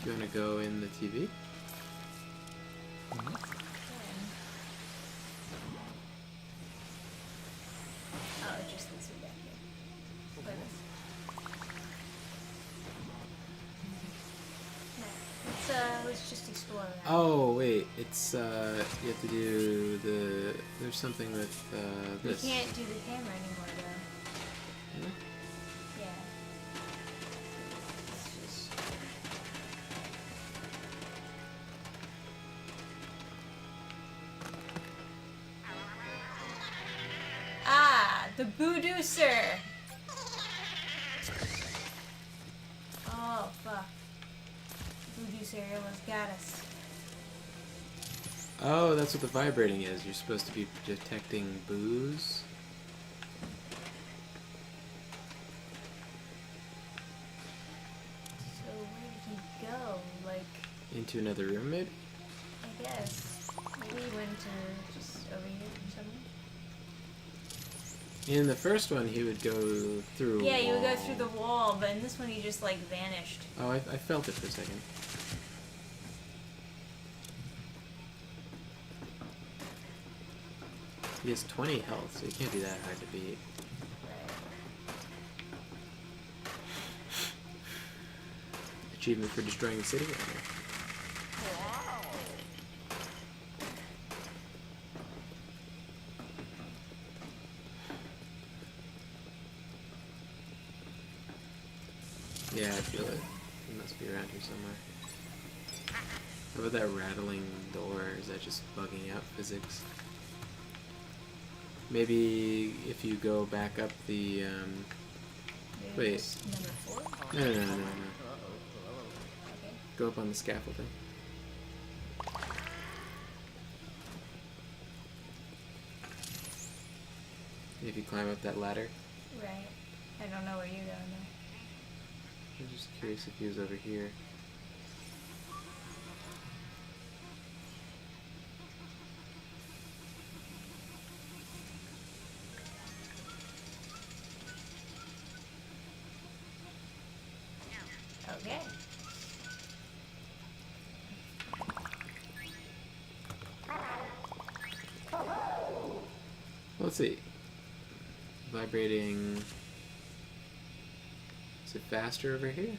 Do you want to go in the TV? Oh, it just leads me back here. Like this. No, let's just explore that. Oh wait, it's you have to do the. There's something with this. You can't do the camera anymore though. Yeah? Yeah. It's just... Ah, the Voodoo-ser! Oh, fuck. Voodoo-ser almost got us. Oh, that's what the vibrating is. You're supposed to be detecting booze. So where did he go? Like, Into another room, maybe? I guess. Maybe he went to just over here or something? In the first one, he would go through. Yeah, a you would go wall. through the wall, but in this one he just like vanished. Oh, I felt it for a second. He has 20 health, so he can't be that hard to beat. Achievement for destroying the city. Yeah, I feel it. He must be around here somewhere. How about that rattling door? Is that just bugging out physics? Maybe if you go back up the, Maybe wait. it's number 4? No. Okay. Go up on the scaffolding. If you climb up that ladder. Right. I don't know where you're going though. I'm just curious if he was over here. Okay. Let's see. Vibrating. Is it faster over here?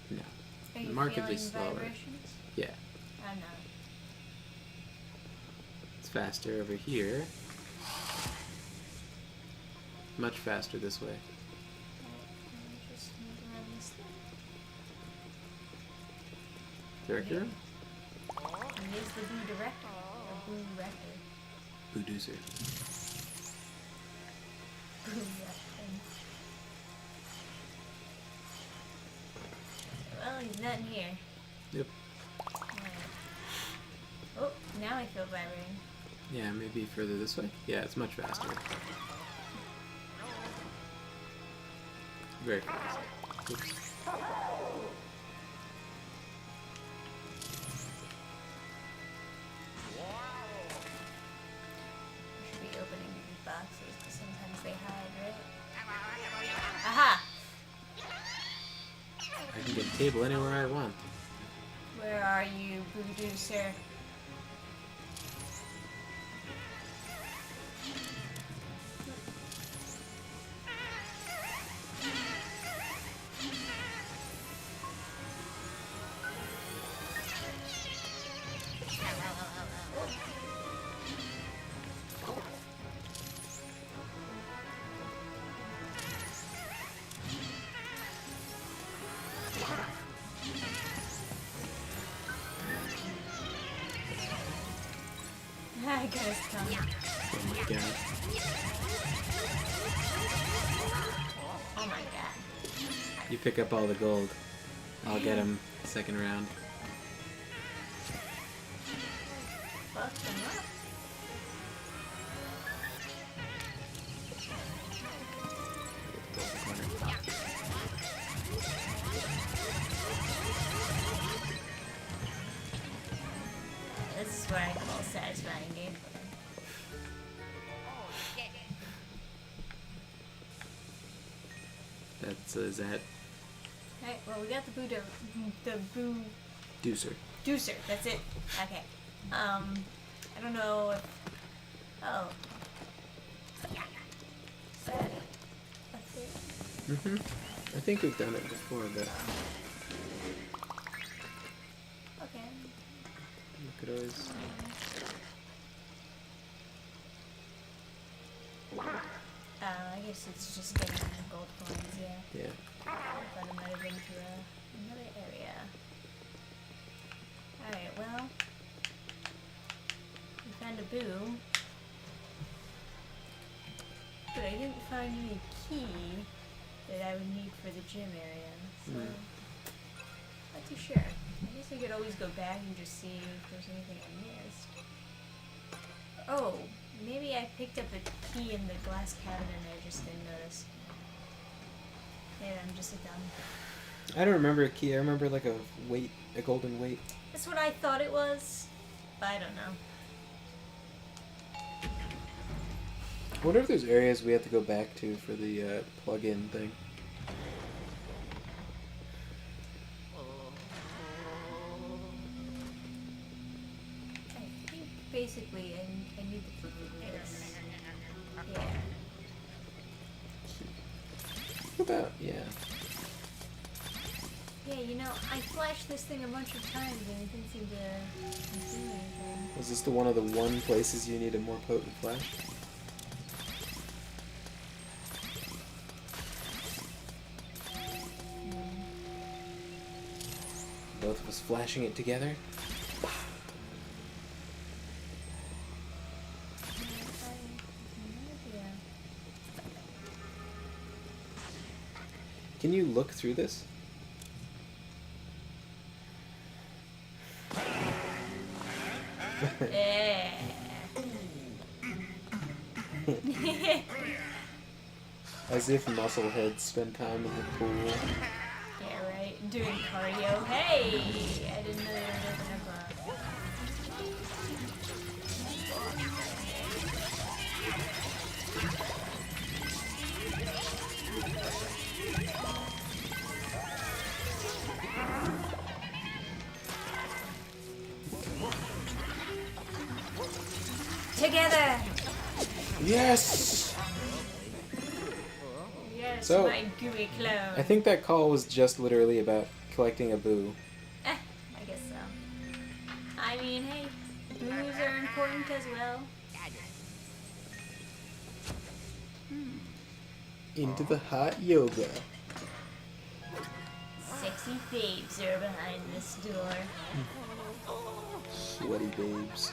No. Are you Markedly feeling slower. vibrations? Yeah. I'm not. It's faster over here. Much faster this way. Just move around this Director? And here's the Boo Director. Or Boo Rector. Booducer. Boo Rector. Well, he's not in here. Yep. Alright. Oh, now I feel vibrating. Yeah, maybe further this way? Yeah, it's much faster. Very fast. Oops. Should be opening these boxes because sometimes they hide, right? Aha! I can get a table anywhere I want. Where are you, Voodoo, sir? I got his tongue. Oh my god. Oh my god. You pick up all the gold. I'll get him second round. Fucked him up. This is what I call satisfying gameplay. That's, is that Alright, well we got the Boo Deucer? Deucer, that's it. Okay. I don't know if... Oh. Is that it? That's it? Mm-hmm. I think we've done it before, but Okay. you could always... I guess it's just getting gold coins, yeah. Yeah. I thought it might have been to another area. Alright, well. We found a Boo. But I didn't find any key that I would need for the gym area. So, not too sure. I guess I could always go back and just see if there's anything I missed. Oh, maybe I picked up a key in the glass cabinet and I just didn't notice. Maybe I'm just a dumb. I don't remember a key. I remember like a weight, a golden weight. That's what I thought it was, but I don't know. I wonder if there's areas we have to go back to for the plug-in thing. I think basically I need to keep this. Yeah. What about, yeah. Yeah, you know, I flashed this thing a bunch of times and it didn't seem to do anything. Was this the one of the one places you need a more potent flash? Both of us flashing it together? Can you look through this? Yeah. As if muscleheads spend time in the pool. Yeah, right. Doing cardio. Hey! I didn't know there was open up Yes! Yes, So, my gooey clone. I think that call was just literally about collecting a boo. I guess so. I mean, hey, boos are important as well. Into the hot yoga. Sexy babes are behind this door. Sweaty babes.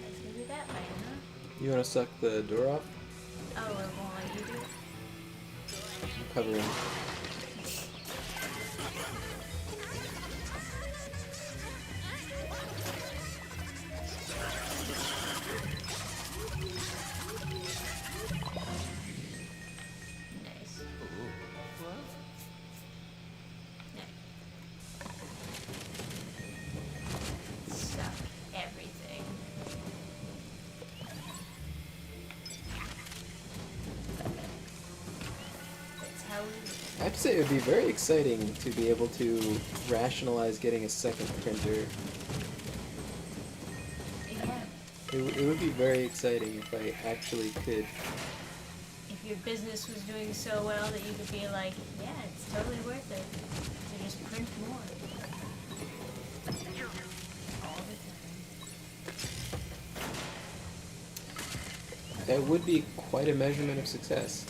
Let's do that way, huh? You want to suck the door off? Oh, it won't let you do it? I'm covering. Nice. Suck everything. That's how we I have to say, it would be very exciting to be able to rationalize getting a second printer. yeah. It would be very exciting if I actually could. If your business was doing so well that you could be like, yeah, it's totally worth it to just print more. All the time. That would be quite a measurement of success.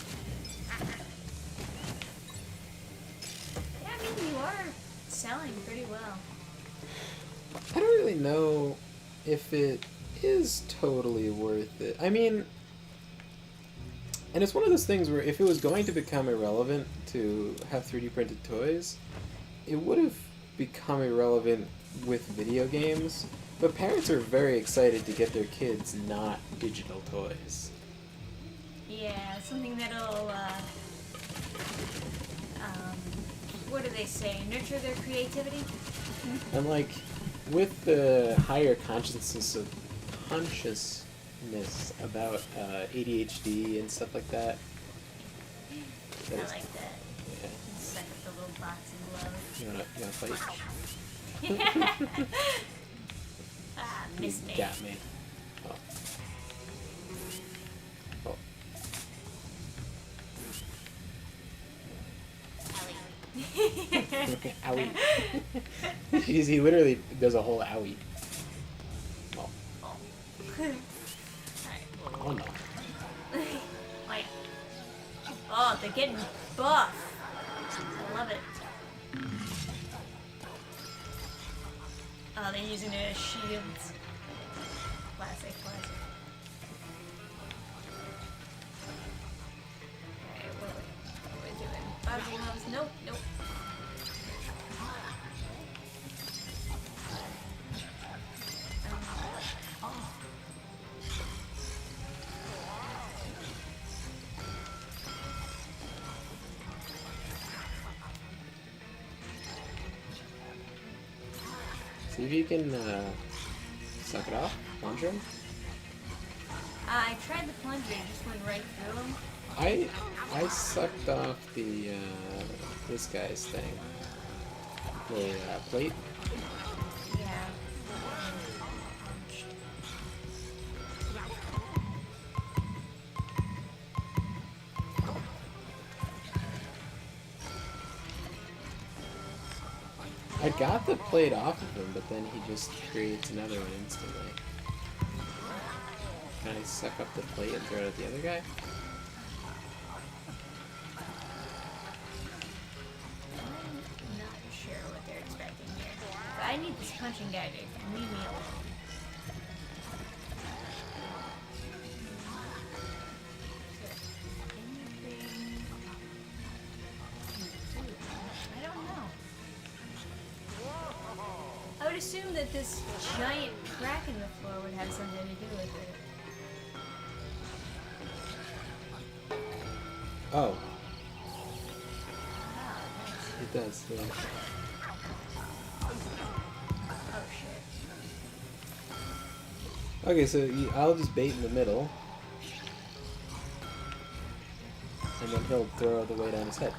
Yeah, I mean, you are selling pretty well. I don't really know if it is totally worth it. I mean, and it's one of those things where if it was going to become irrelevant to have 3D printed toys, it would have become irrelevant with video games. But parents are very excited to get their kids not digital toys. Yeah, something that'll, what do they say? Nurture their creativity? And like, with the higher consciousness about ADHD and stuff like that. I like that. Yeah. Suck up the little boxing glove. You wanna fight? Ah, missed me. Got me. Oh. Oh. Owie. He literally does a whole owie. Oh. Oh. Oh no. Like, oh, they're getting buff. I love it. Oh, they're using it as shields. Classic, classic. Alright, what are we doing? Bobby gloves? Nope, nope. Oh. See if you can suck it off. Plunger him. I tried the plunger, it just went right through him. I sucked off the this guy's thing. The plate. Yeah. I got the plate off of him, but then he just creates another one instantly. Can I suck up the plate and throw it at the other guy? I'm not sure what they're expecting here. But I need this punching guy to leave me alone. I don't know. I would assume that this giant crack in the floor would have something to do with it. Oh, Oh, nice. it does. Yeah. Oh shit. Okay, so I'll just bait in the middle. And then he'll throw the weight on his head.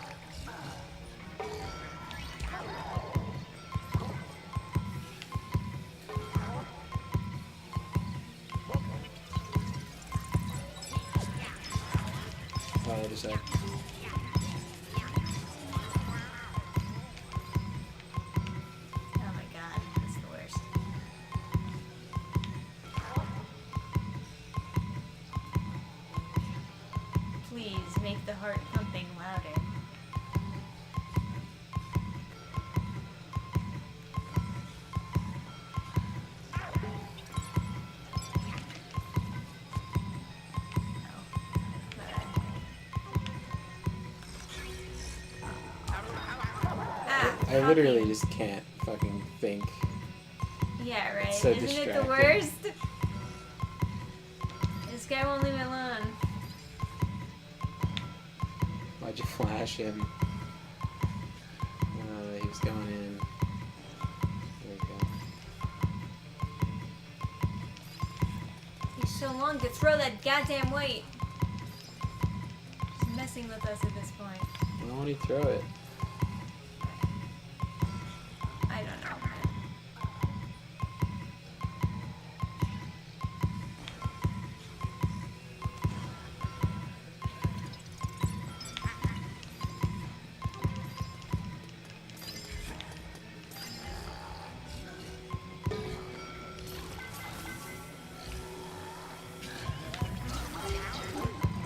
Oh, other side. Oh my god, that's the worst. Please make the heart pumping louder. I literally just can't fucking think. Yeah, right. It's so Isn't it the distracting. worst? This guy won't leave me alone. Why'd you flash him? He was going in. There we go. He's so long to throw that goddamn weight. He's messing with us at this point. Why won't he throw it? I don't know, man.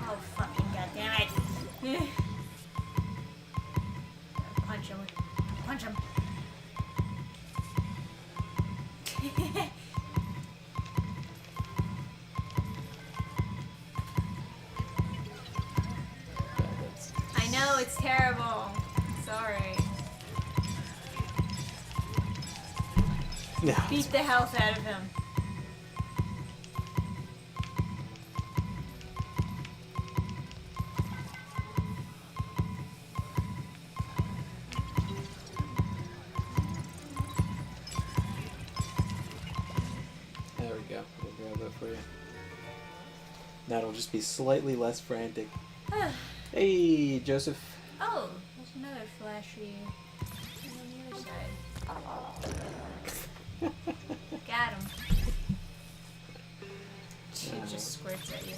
Oh, fucking goddammit. Punch him. Punch him. Yeah, that's... I know, it's terrible. Sorry. No. Beat the health out of him. There we go. We'll grab that for you. Now it'll just be slightly less frantic. Hey, Joseph. Oh, there's another flashy on the other side. Got him. She just squirts at you.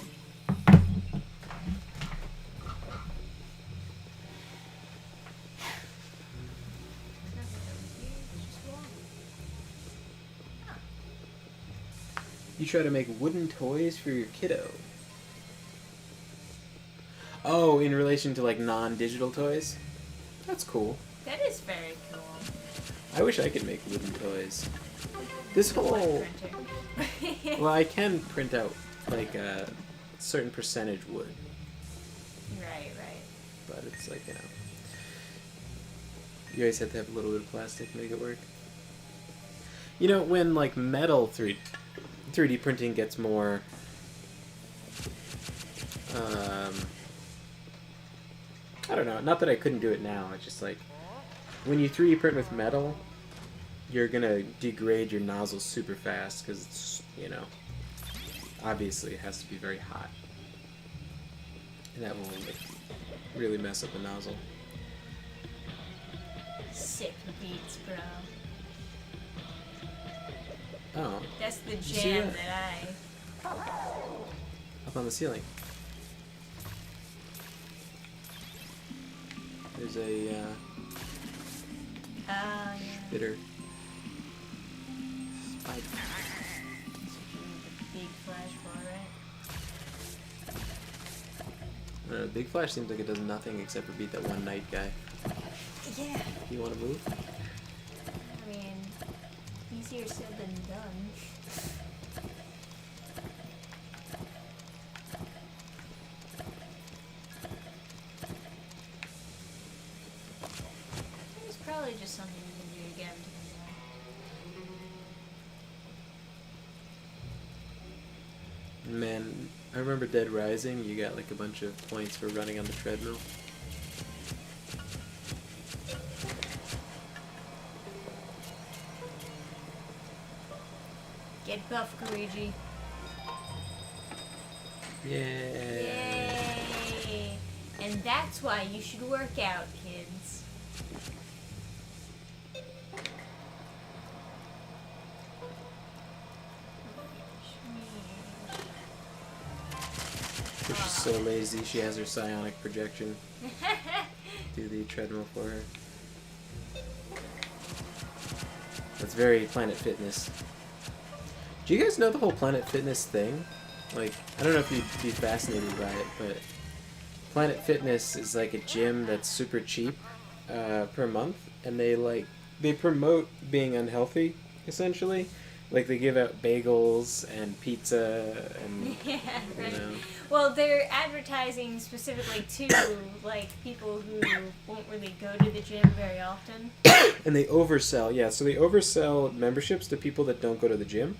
You try to make wooden toys for your kiddo. Oh, in relation to like non-digital toys? That's cool. That is very cool. I wish I could make wooden toys. This whole... Printer. Well, I can print out like a certain percentage wood, Right, right. but it's like, you know, you always have to have a little bit of plastic to make it work. You know, when like metal 3D printing gets more I don't know, not that I couldn't do it now, it's just like when you 3D print with metal, you're gonna degrade your nozzle super fast because it's, you know, obviously it has to be very hot, and that will like, really mess up the nozzle. Sick beats, bro. Oh, That's the see jam that? that I... up on the ceiling. There's a yeah. bitter spider. Big flash bar, right? Big Flash seems like it does nothing except for beat that one knight guy. Yeah. You want to move? I mean, easier said than done. It's probably just something you can do again. Man, I remember Dead Rising, you got like a bunch of points for running on the treadmill. Get buff, Luigi. Yeah. Yay! And that's why you should work out, kids. She's so lazy, she has her psionic projection. Do the treadmill for her. That's very Planet Fitness. Do you guys know the whole Planet Fitness thing? Like, I don't know if you'd be fascinated by it, but Planet Fitness is like a gym that's super cheap per month, and they promote being unhealthy, essentially. Like, they give out bagels and pizza and, Yeah, right. you know. Well, they're advertising specifically to, like, people who won't really go to the gym very often. And they oversell, yeah, so they oversell memberships to people that don't go to the gym.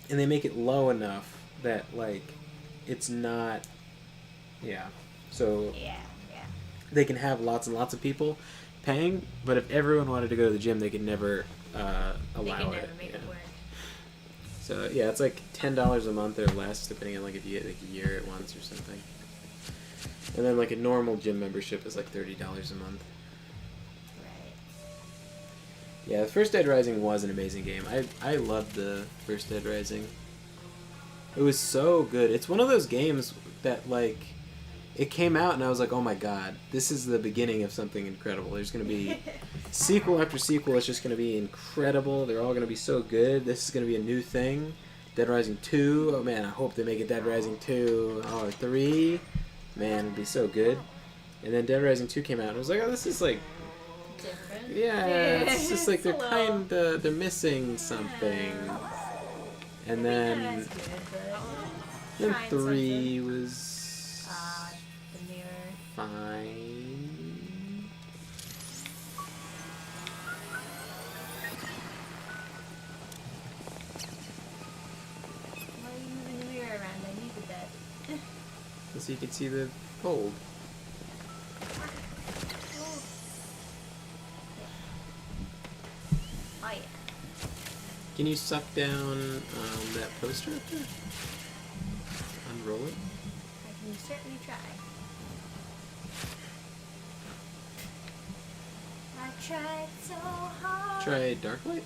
And they make it low enough that, like, it's not, yeah. So Yeah. they can have lots and lots of people paying, but if everyone wanted to go to the gym, they could never allow They can never it. make it work. So yeah, it's like $10 a month or less, depending on like if you get like a year at once or something. And then like a normal gym membership is like $30 a month. Right. Yeah, the First Dead Rising was an amazing game. I loved the First Dead Rising. It was so good. It's one of those games that like it came out and I was like, oh my god, this is the beginning of something incredible. There's gonna be sequel after sequel. It's just gonna be incredible. They're all gonna be so good. This is gonna be a new thing. Dead Rising 2. Oh man, I hope they make it Dead Rising 2 or 3. Man, it'd be so good. And then Dead Rising 2 came out and I was like, oh, this is like Different. yeah, it's just like they're missing something. And then Then 3 was the mirror. fine. Why are you moving the mirror around? I needed that. So you can see the fold. Oh yeah. Can you suck down that poster up there? Unroll it. I can certainly try. I tried so hard. Try dark light.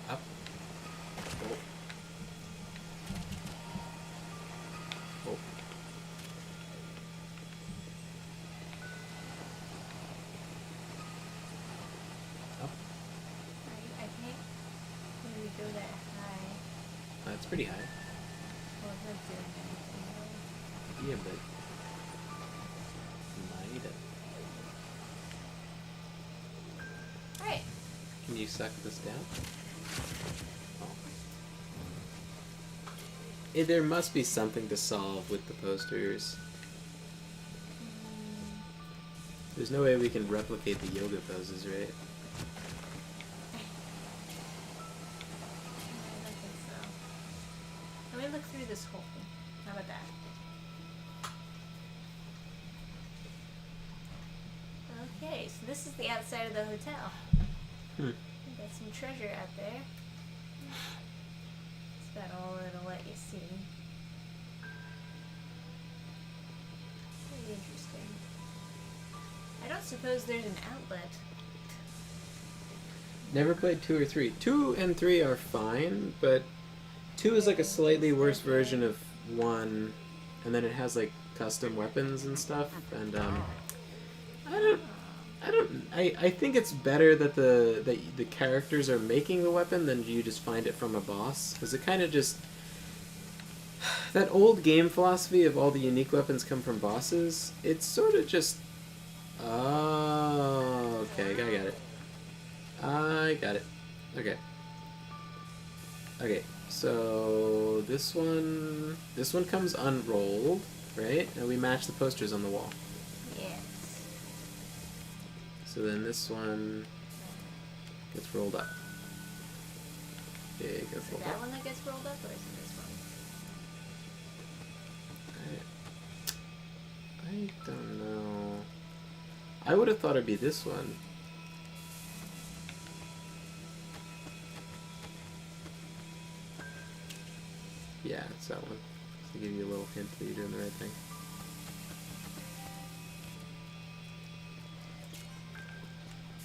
Up. Oh. Oh. Up. I can't really go that high. That's pretty high. Well, it's not doing anything. Yeah, but light it. Alright. Can you suck this down? Oh. There must be something to solve with the posters. There's no way we can replicate the yoga poses, right? I don't think so. Let me look through this hole. How about that? Okay, so this is the outside of the hotel. Hmm. We got some treasure out there. That's about all it'll let you see. Pretty interesting. I don't suppose there's an outlet. Never played 2 or 3. 2 and 3 are fine, but 2 is like a slightly worse version of 1, and then it has like custom weapons and stuff, and I think it's better that the characters are making the weapon than you just find it from a boss, because it kind of just that old game philosophy of all the unique weapons come from bosses. It's sort of just okay, I got it. Okay, so this one comes unrolled, right? And we match the posters on the wall. Yes. So then this one gets rolled up. Okay, it gets Is it rolled that up. one that gets rolled up, or is it this one? I don't know. I would have thought it'd be this one. Yeah, it's that one. To give you a little hint that you're doing the right thing.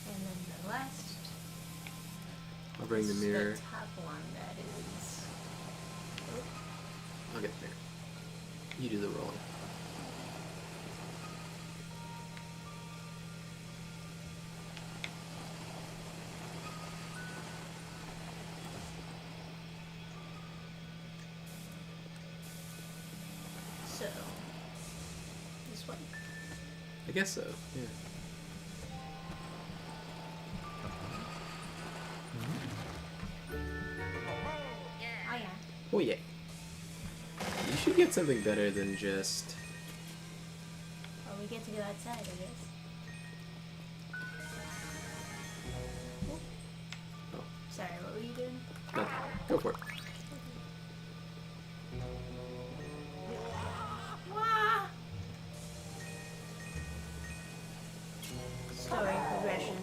And then the last. I'll bring the mirror. The top one, that is. Oh. I'll get there. You do the rolling. So, this one. I guess so, yeah. Oh yeah. Oh yeah. You should get something better than just... Oh, we get to go outside, I guess. Oh, Sorry, what were you doing? nothing. Go for it. Wah! Story progression.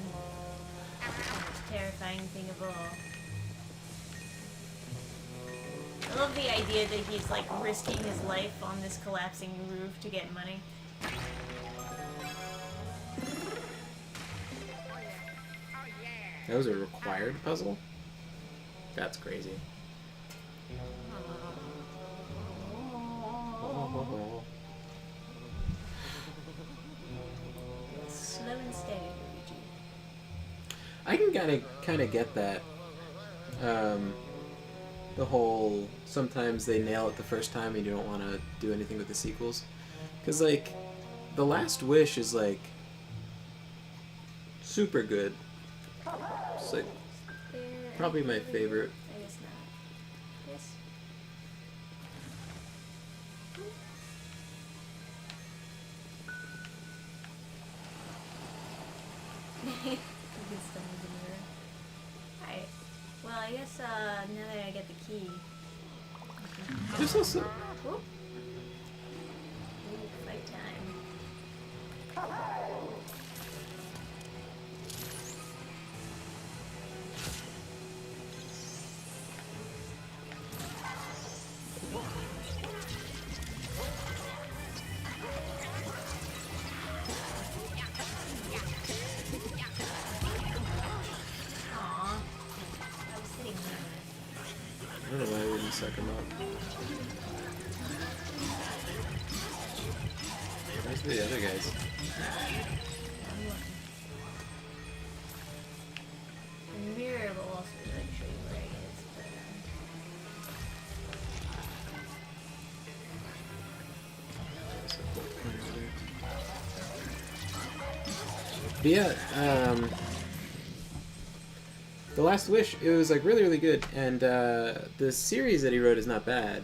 Most terrifying thing of all. I love the idea that he's like risking his life on this collapsing roof to get money. That was a required puzzle? That's crazy. Slow and steady, Luigi. I can kind of get that. The whole sometimes they nail it the first time and you don't want to do anything with the sequels, because like The Last Wish is like super good. It's like probably my favorite. I guess not. Yes. You can still move the mirror. Alright. Well, I guess now that I get the key. There's also Whoop. Ooh, fight time. Aw. I was hitting him. I don't know why I wouldn't suck him up. Where's the other guys? The mirror will also like show you where it is, But yeah, The Last Wish, it was like really, really good, and the series that he wrote is not bad.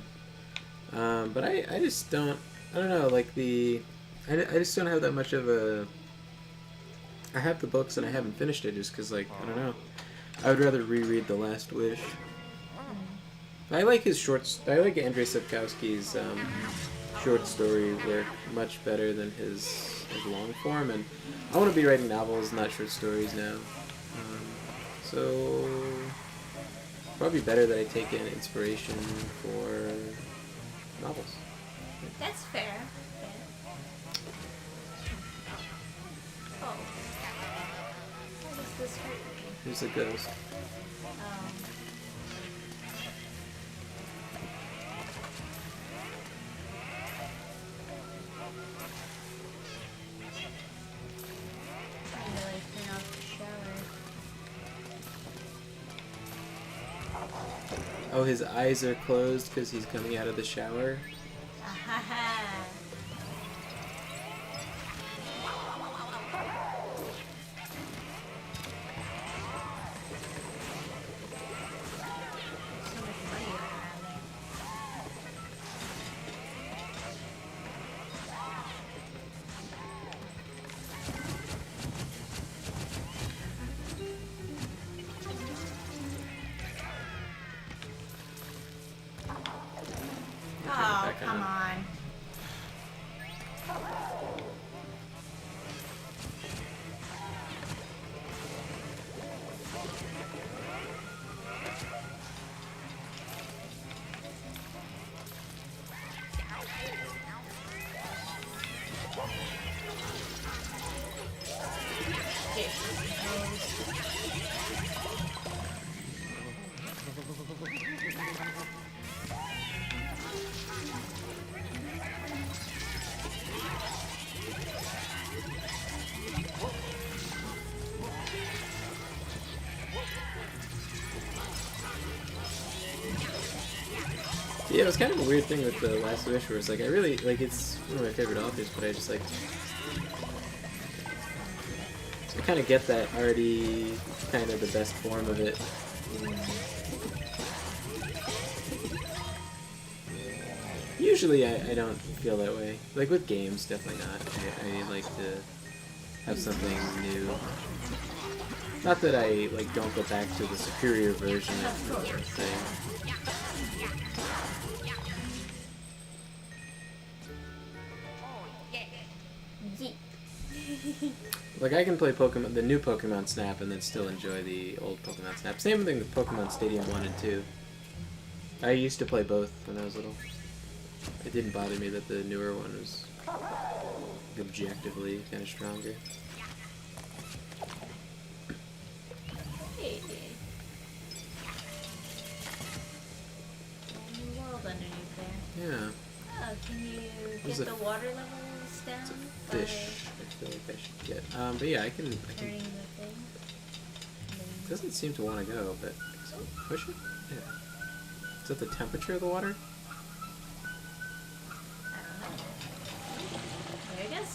But I just don't know, like I just don't have that much of a... I have the books and I haven't finished it just because, like, I don't know. I would rather reread The Last Wish. I like his shorts. I like Andrei Sapkowski's short story work much better than his long form, and I want to be writing novels, not short stories now. So probably better that I take in inspiration for novels. That's fair. Oh. Why does this hurt me? Who's a ghost? Trying to like turn off the shower. Oh, his eyes are closed because he's coming out of the shower. Ahaha. So much money around there. Oh, back come on. on. Yeah, it was kind of a weird thing with The Last Wish, where it's like, I really, like, it's one of my favorite authors, but I just, like, so I kind of get that already kind of the best form of it. Usually I don't feel that way. Like, with games, definitely not. I like to have something new. Not that I, like, don't go back to the superior version of the thing. Yeet. Like, I can play Pokemon, the new Pokemon Snap, and then still enjoy the old Pokemon Snap. Same thing with Pokemon Stadium 1 and 2. I used to play both when I was little. It didn't bother me that the newer one was objectively kind of stronger. Hey. New world underneath there. Yeah. Oh, can you There's get a- the water levels down? It's a fish. I feel like I should get. But yeah, I can. Turning the thing. It doesn't seem to want to go, but push it. Yeah. Is that the temperature of the water? I don't know. There it is.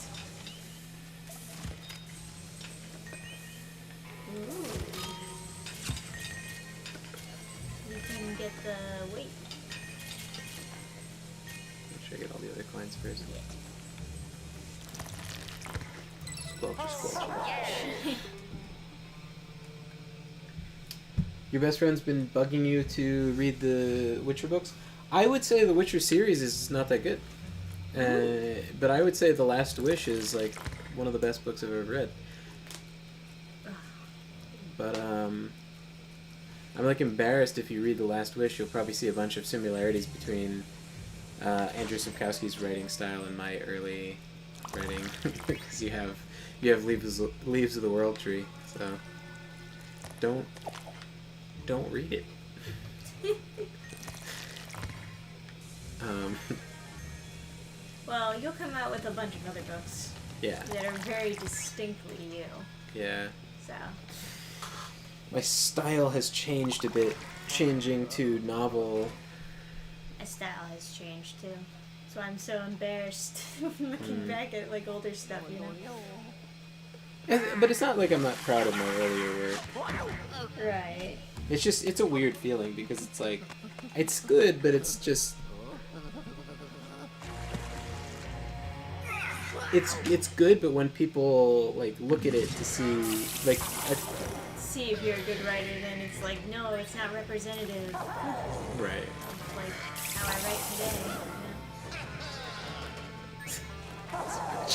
Ooh. You can get the weight. Make sure I get all the other coins first. Squelchy, squelchy. Your best friend's been bugging you to read the Witcher books? I would say the Witcher series is not that good. But I would say The Last Wish is like one of the best books I've ever read. But I'm like embarrassed if you read The Last Wish, you'll probably see a bunch of similarities between Andrew Sapkowski's writing style and my early writing, because you have Leaves of the World Tree, so don't read it. Well, you'll come out with a bunch of other books Yeah, that are very distinctly you. yeah. So, My style has changed a bit, changing to novel. my style has changed too. So I'm so embarrassed looking back at like older stuff, you know. But it's not like I'm not proud of my earlier work. Right. It's just, it's a weird feeling because it's like, it's good, but it's just, it's good, but when people like look at it to see, like, See if you're a good writer, then it's like, no, it's not representative. right. Of, like how I write today.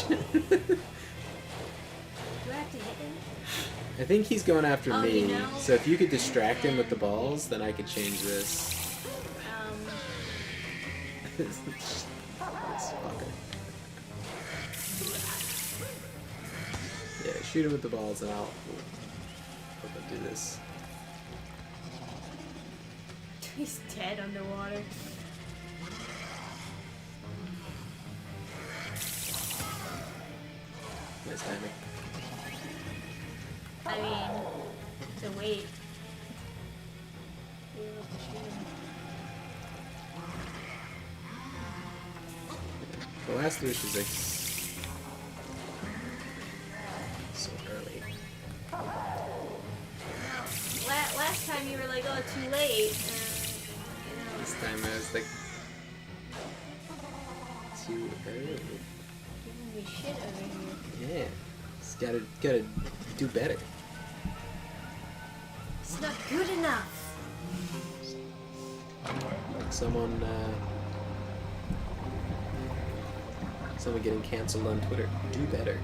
You know? Do I have to hit him? I think he's going after Oh, me, you know? so if you could distract him with the balls, then I could change this. This fucker. Yeah, shoot him with the balls and I'll do this. He's dead underwater. Nice timing. I mean, to wait. Be able to shoot him. The Last Wish is like so early. Last time you were like, oh, too late. This time I was like too early. Giving me shit over here. Yeah, just gotta do better. It's not good enough. Like someone getting canceled on Twitter. Do better.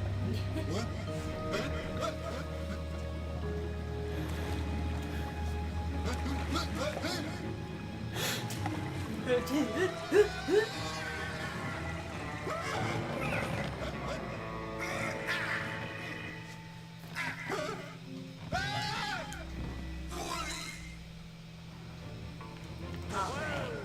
Alright.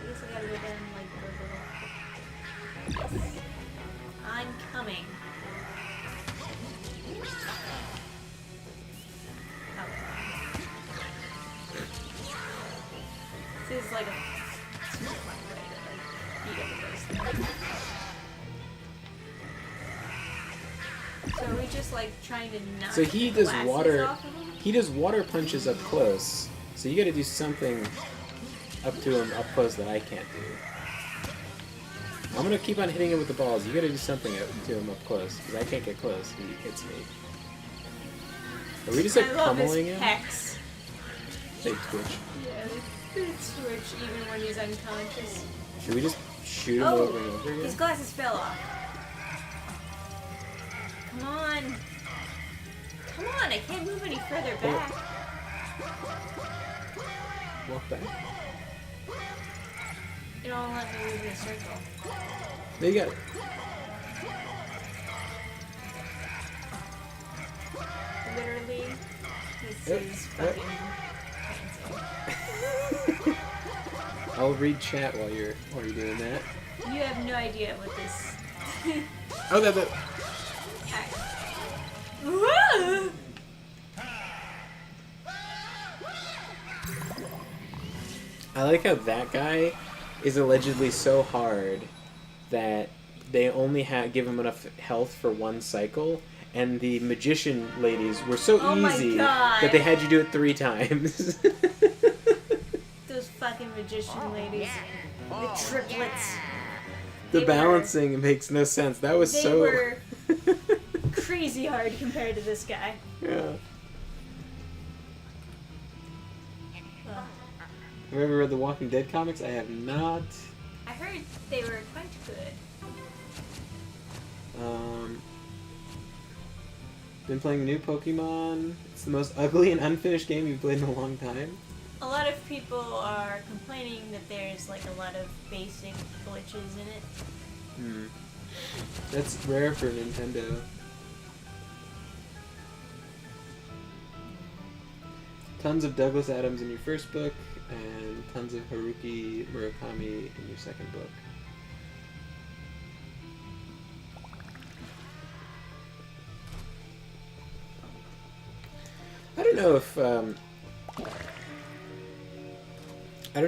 guess I gotta go down like the little... Yes. I'm coming. Oh. This is like a super fun way to like beat up those things. So are we just like trying to knock So he the does glasses water. off of him? He does water punches up close. So you got to do something up to him up close that I can't do. I'm gonna keep on hitting him with the balls. You got to do something up to him up close because I can't get close. He hits me. Are we just like I love his pummeling him? pecs. Big twitch. Yeah, they switch even when he's unconscious. Should we just shoot him Oh, over and over again? his glasses fell off. Come on. Come on, I can't move any further back. Walk back. You don't let me move in a circle. There you got it. Literally, this Yep, is yep. fucking fancy. I'll read chat while you're doing that. You have no idea what this... Oh, that. Woo! I like how that guy is allegedly so hard that they only give him enough health for one cycle, and the magician ladies were so Oh my easy God. that they had you do it 3 times. Those fucking magician ladies. The triplets. The They balancing makes no sense. That was They so. were crazy hard compared to this guy. Yeah. Ugh. Have you ever read the Walking Dead comics? I have not. I heard they were quite good. Been playing new Pokemon. It's the most ugly and unfinished game you've played in a long time. A lot of people are complaining that there's like a lot of basic glitches in it. Hmm. That's rare for Nintendo. Tons of Douglas Adams in your first book, and tons of Haruki Murakami in your second book. I don't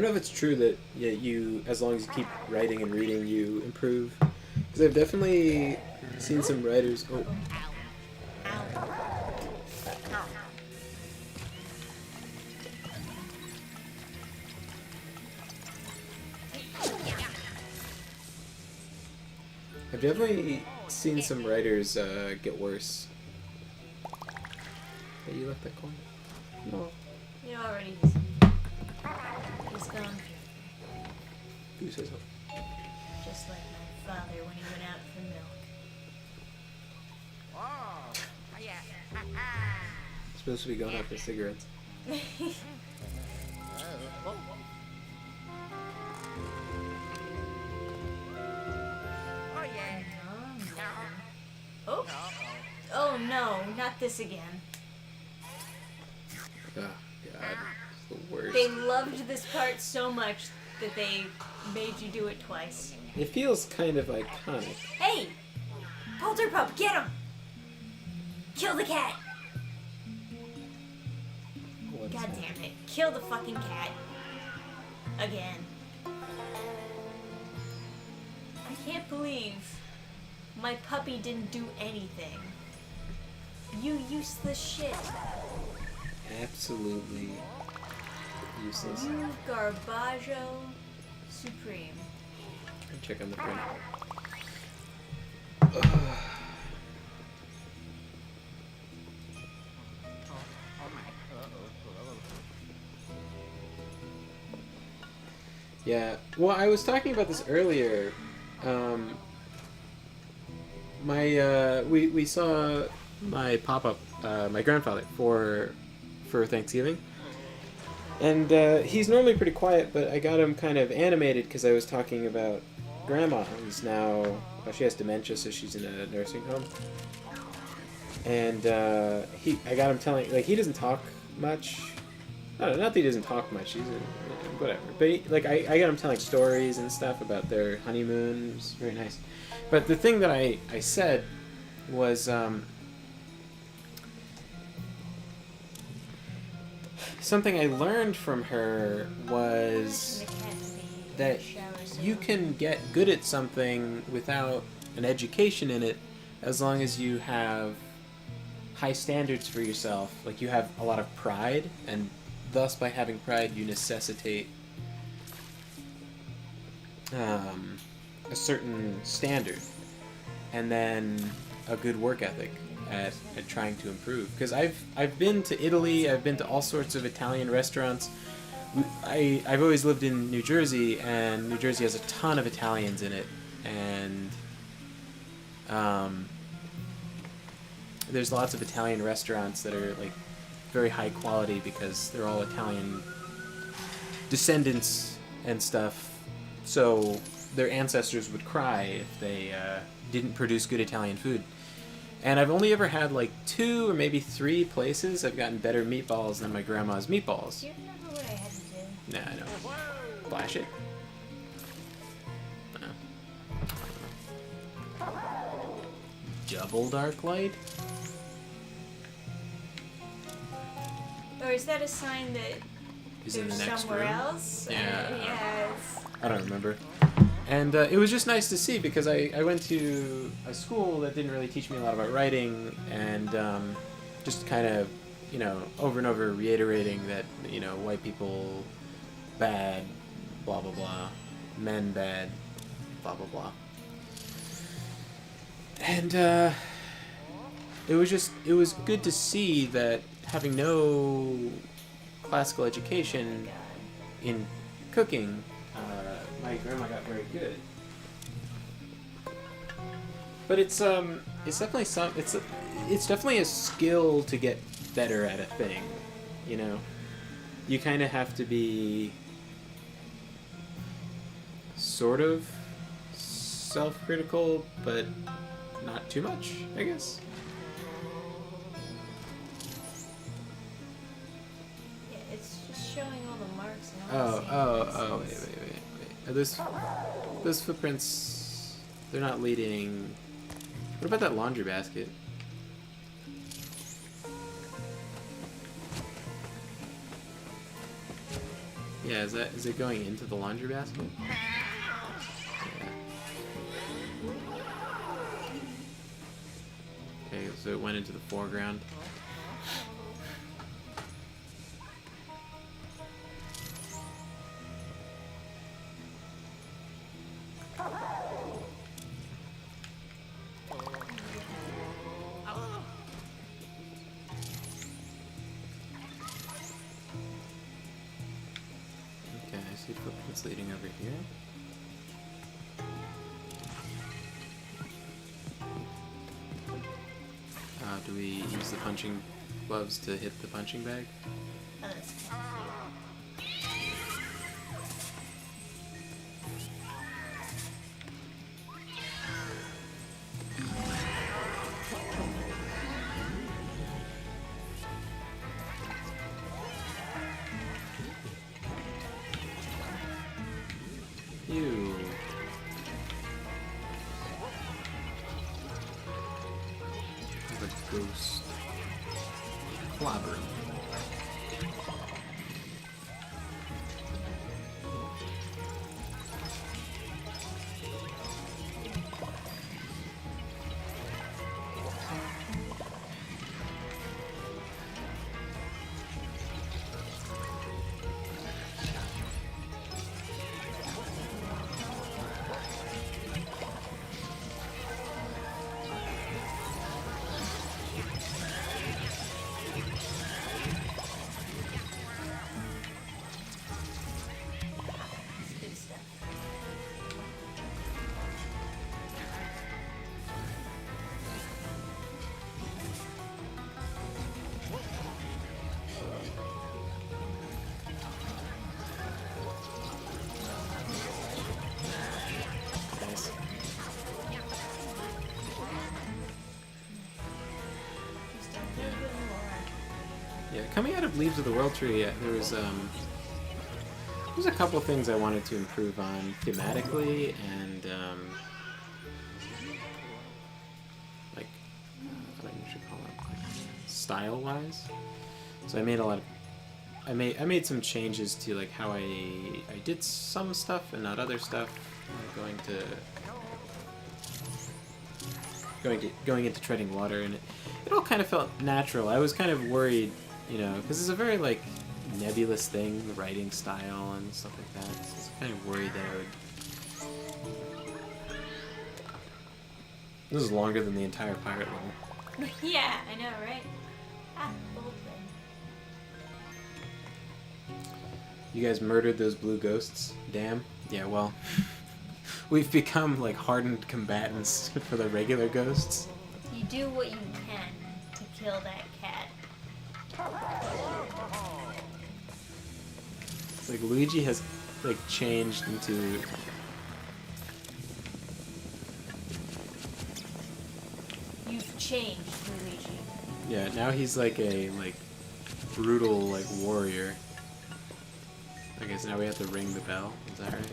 know if it's true that you, as long as you keep writing and reading, you improve. Because I've definitely seen some writers. Oh, I've definitely seen some writers get worse. Hey, you left that coin? No. You know already. He's gone. Who says so? Just like my father when he went out for milk. Supposed to be going out for cigarettes. Oh. Oh no, not this again. Oh, God. It's the worst. They loved this part so much that they made you do it twice. It feels kind of iconic. Hey! Polterpup, get him! Kill the cat! What's God that? damn it. Kill the fucking cat. Again. I can't believe my puppy didn't do anything. You useless shit. Absolutely useless. You garbaggio supreme. Check on the print. Yeah. Well, I was talking about this earlier. We saw my pop-up, my grandfather for Thanksgiving, and he's normally pretty quiet, but I got him kind of animated because I was talking about Grandma, who's now she has dementia, so she's in a nursing home, and I got him telling, like, he doesn't talk much, I don't know, not that he doesn't talk much. He's whatever. But like I got him telling stories and stuff about their honeymoon. It was very nice. But the thing that I said was something I learned from her was that you can get good at something without an education in it, as long as you have high standards for yourself. Like, you have a lot of pride, and thus by having pride you necessitate a certain standard, and then a good work ethic at trying to improve. Because I've been to Italy, I've been to all sorts of Italian restaurants. I've always lived in New Jersey, and New Jersey has a ton of Italians in it, and there's lots of Italian restaurants that are like very high quality because they're all Italian descendants and stuff. So their ancestors would cry if they didn't produce good Italian food. And I've only ever had like 2 or maybe 3 places I've gotten better meatballs than my grandma's meatballs. Do you remember what I had to do? Nah, I know. Flash it. Double dark light? Or is that a sign that Is in the there's next somewhere room? else? Yeah. Yes. I don't remember. And it was just nice to see, because I went to a school that didn't really teach me a lot about writing, and just kind of, you know, over and over reiterating that, you know, white people bad, blah blah blah, men bad, blah blah blah. And it was good to see that having no classical education in cooking, my grandma got very good. But it's definitely it's definitely a skill to get better at a thing, you know. You kind of have to be sort of self-critical, but not too much, I guess. Yeah, it's just showing all the marks and all Oh, wait. Are those footprints, they're not leading. What about that laundry basket? Yeah, is it going into the laundry basket? Yeah. Okay, so it went into the foreground. Okay, I see footprints leading over here. Do we use the punching gloves to hit the punching bag? Oh, that's kind of Ew. The ghost clobbering. coming out of Leaves of the World Tree, there was a couple things I wanted to improve on thematically and like what you should call it, like style-wise. So I made a lot of I made some changes to like how I did some stuff and not other stuff. Going into treading water, and it all kind of felt natural. I was kind of worried, you know, because it's a very like nebulous thing, the writing style and stuff like that. So I was kind of worried that I would. This is longer than the entire pirate level. Yeah, I know, right? Ah, bold thing. You guys murdered those blue ghosts? Damn. Yeah, well, we've become like hardened combatants for the regular ghosts. You do what you can to kill that cat. It's like Luigi has like changed into You've changed, Luigi. yeah, now he's like a brutal like warrior. I guess now we have to ring the bell. Is that right?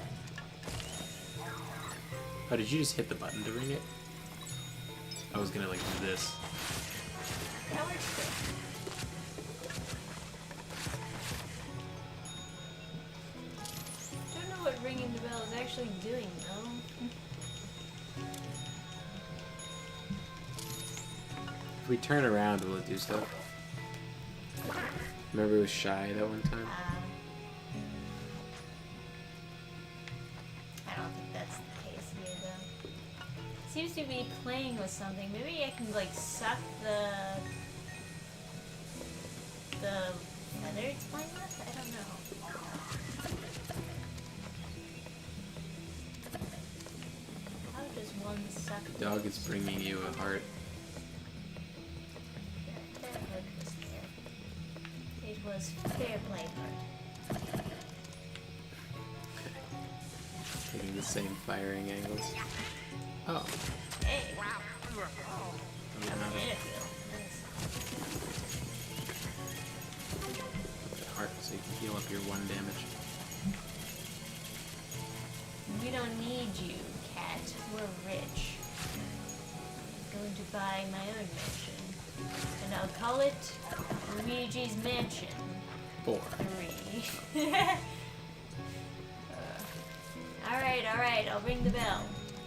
Oh, did you just hit the button to ring it? I was gonna like do this. That works good. I don't know what ringing the bell is actually doing, though. If we turn around, will it do stuff? Remember it was shy that one time? I don't think that's the case here, though. Seems to be playing with something. Maybe I can, like, suck the feather it's playing with? I don't know. How does one suck? The dog is bringing you a heart. That heart was there. It was fair play heart. Taking the same firing angles. Oh. Hey! Yeah. Heart so you can heal up your 1 damage. We don't need you, cat. We're rich. I'm going to buy my own mansion. And I'll call it Luigi's Mansion 4. 3. Alright, I'll ring the bell.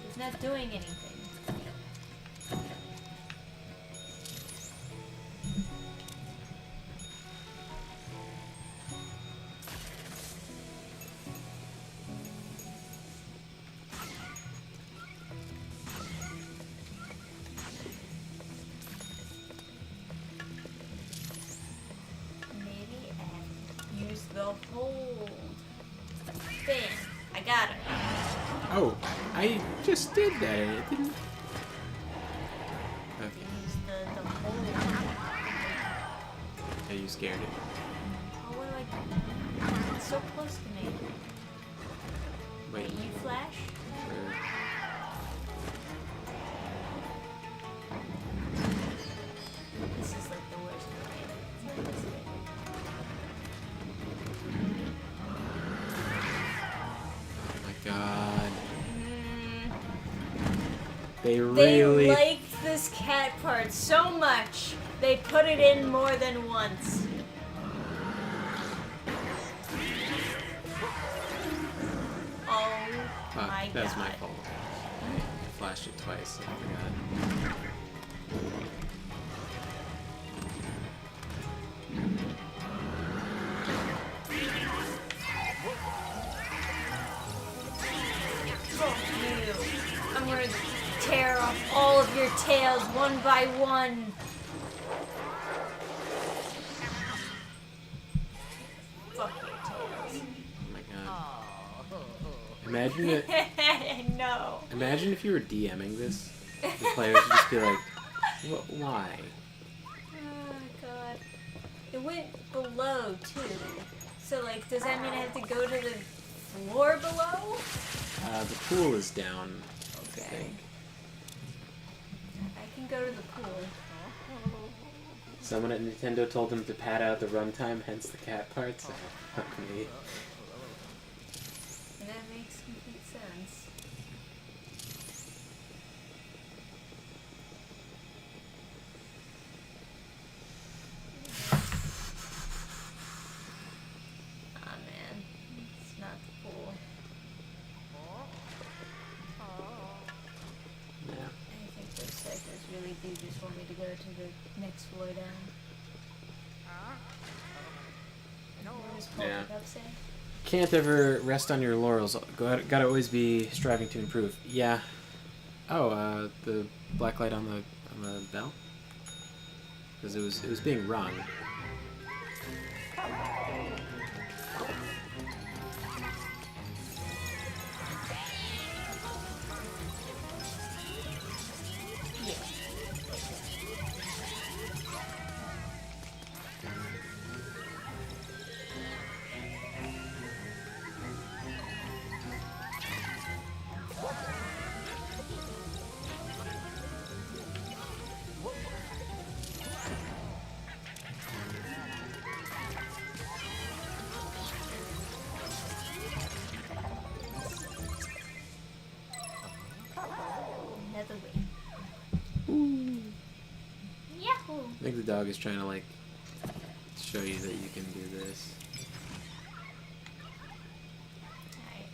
It's not doing anything. Maybe I have to use the hold thing. I got it. Oh, I just did that and it didn't. Okay. Use the hold. Yeah, you scared it. Oh, what do I do? It's so close to me. Wait. You flash? This is like the worst way. It's like this way. Oh my god. Mm, They they really. liked this cat part so much, they put it in more than once. Oh Fuck, my that's god. my fault. I flashed it twice. I forgot. Fuck you. I'm gonna tear off all of your tails one by one. Fuck your tails. Oh my god. Imagine it. No. Imagine if you were DMing this. The players would just be like, why? Oh god. It went below too. So like, does that mean I have to go to the floor below? The pool is down, I Okay. think. I can go to the pool. Someone at Nintendo told him to pad out the runtime, hence the cat parts. Fuck me. And that makes complete sense. Aw, man. It's not cool. Yeah. I think those sectors really do just want me to go to the next floor down. What does Paul Yeah. pick up say? Can't ever rest on your laurels. Gotta always be striving to improve. Yeah. Oh, the black light on the bell? Because it was being rung. Another way. Yahoo! I think the dog is trying to, like, show you that you can do this. Alright.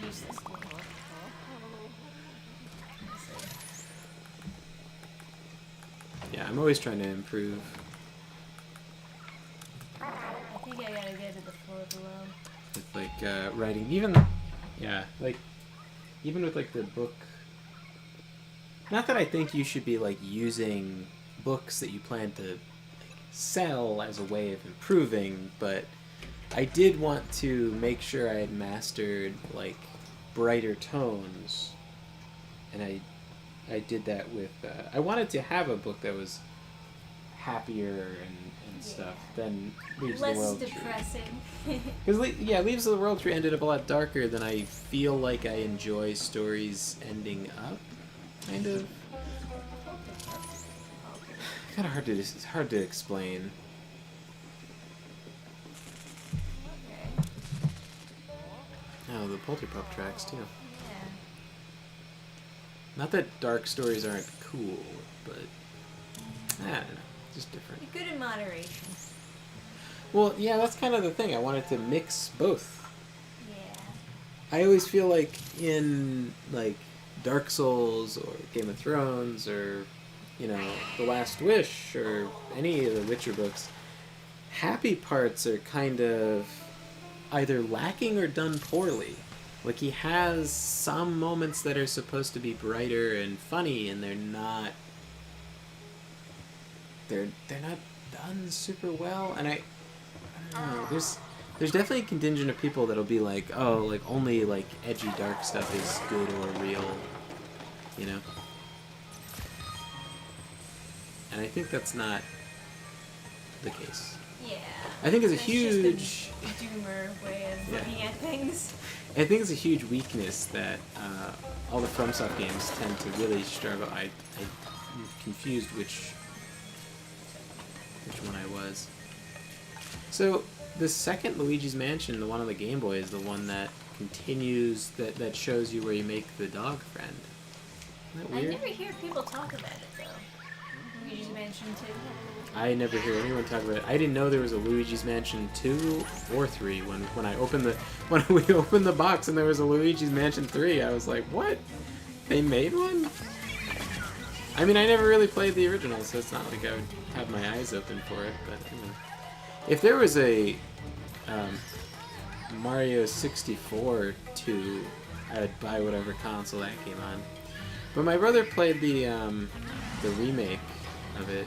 Use this one. Yeah, I'm always trying to improve. I think I gotta go to the floor below. With, like, writing. Even, yeah, like, even with, like, the book. Not that I think you should be, like, using books that you plan to like, sell as a way of improving, but I did want to make sure I had mastered, like, brighter tones. And I did that with, I wanted to have a book that was happier and stuff than Leaves of the World Tree. Less depressing. Because, yeah, Leaves of the World Tree ended up a lot darker than I feel like I enjoy stories ending up, kind of. Kind of hard to, it's hard to explain. Okay. Oh, the Polterpup tracks, too. Yeah. Not that dark stories aren't cool, but I don't know, just different. Be good in moderation. Well, yeah, that's kind of the thing. I wanted to mix both. Yeah. I always feel like in, like, Dark Souls or Game of Thrones or, you know, The Last Wish or any of the Witcher books, happy parts are kind of either lacking or done poorly. Like, he has some moments that are supposed to be brighter and funny, and they're not done super well. And I don't know, there's definitely a contingent of people that'll be like, oh, like, only, like, edgy dark stuff is good or real, you know? And I think that's not the case. Yeah. I think it's a That's huge... just a doomer way of Yeah. looking at things. I think it's a huge weakness that all the FromSoft games tend to really struggle. I'm confused which one I was. So the second Luigi's Mansion, the one on the Game Boy, is the one that continues that shows you where you make the dog friend. Isn't that I weird? never hear people talk about it though. Luigi's Mansion 2. I never hear anyone talk about it. I didn't know there was a Luigi's Mansion 2 or 3 when I opened when we opened the box and there was a Luigi's Mansion 3. I was like, what? They made one? I mean, I never really played the original, so it's not like I would have my eyes open for it. But you know, if there was a Mario 64 2, I would buy whatever console that came on. But my brother played the remake of it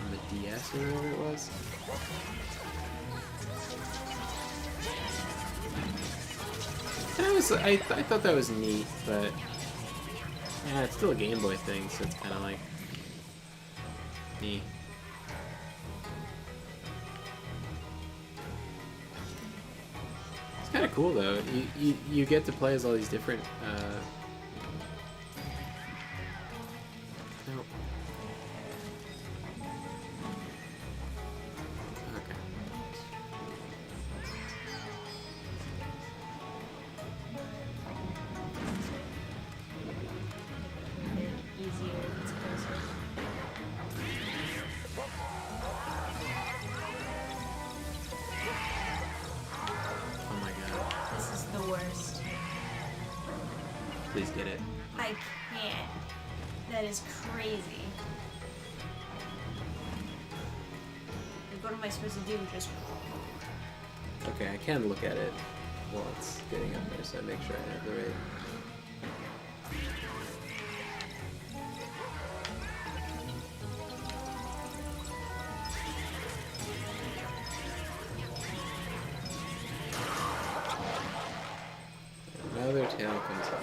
on the DS or whatever it was. And I thought that was neat, but yeah, it's still a Game Boy thing, so it's kind of like neat. It's kind of cool though. You get to play as all these different. Nope. Please get it. I can't. That is crazy. Like, what am I supposed to do? Just... Okay, I can look at it while it's getting up there, so I make sure I have the right... Another tail comes up.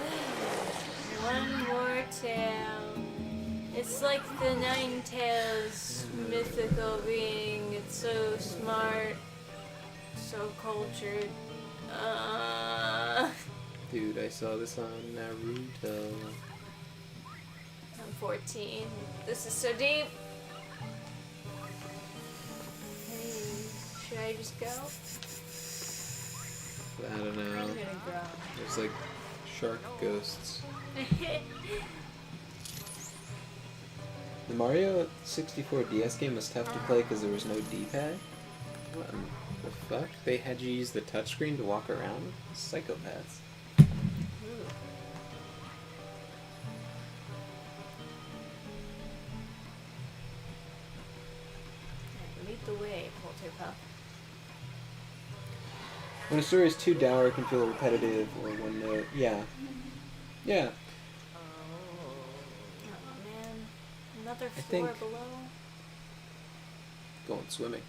One more tail. It's like the Nine Tails mythical being. It's so smart, so cultured. Dude, I saw this on Naruto. I'm 14. This is so deep. Hey, should I just go? I don't know. I'm gonna go. There's like shark ghosts. The Mario 64 DS game was tough to play because there was no D-pad. What in the fuck? They had you use the touchscreen to walk around? Psychopaths. Lead the way, Polterpup. When a story is too dour, it can feel repetitive or one note. Yeah. Yeah. Oh man. Another I floor think- below. Going swimming.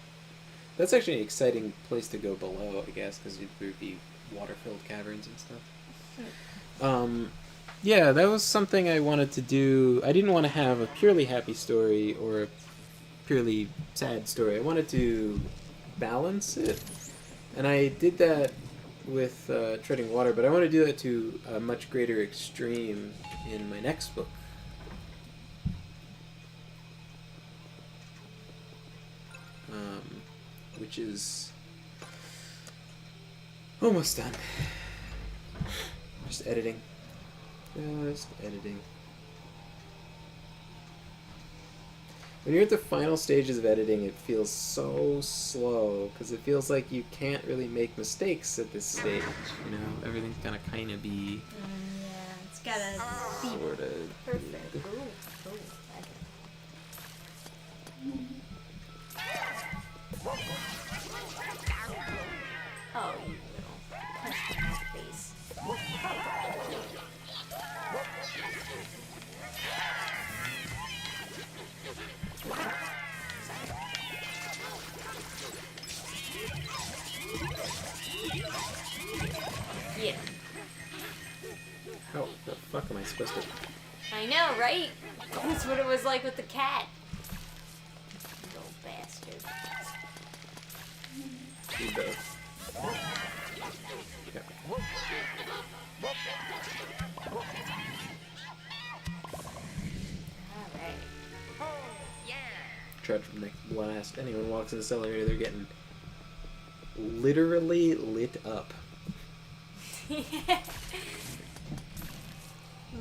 That's actually an exciting place to go below, I guess, because there'd be water-filled caverns and stuff. Yeah, that was something I wanted to do. I didn't want to have a purely happy story or a purely sad story. I wanted to balance it. And I did that with Treading Water, but I want to do that to a much greater extreme in my next book. Which is almost done. Just editing. Just editing. When you're at the final stages of editing, it feels so slow because it feels like you can't really make mistakes at this stage. You know, everything's gonna kind of be Yeah, it's gotta be sort of perfect. Ooh, okay. Oh, you little punch me in the face. Yeah. How the fuck am I supposed to? I know, right? That's what it was like with the cat. Little bastard. Do both. Yeah. Alright. Dreadful blast. Anyone walks in this elevator, they're getting literally lit up.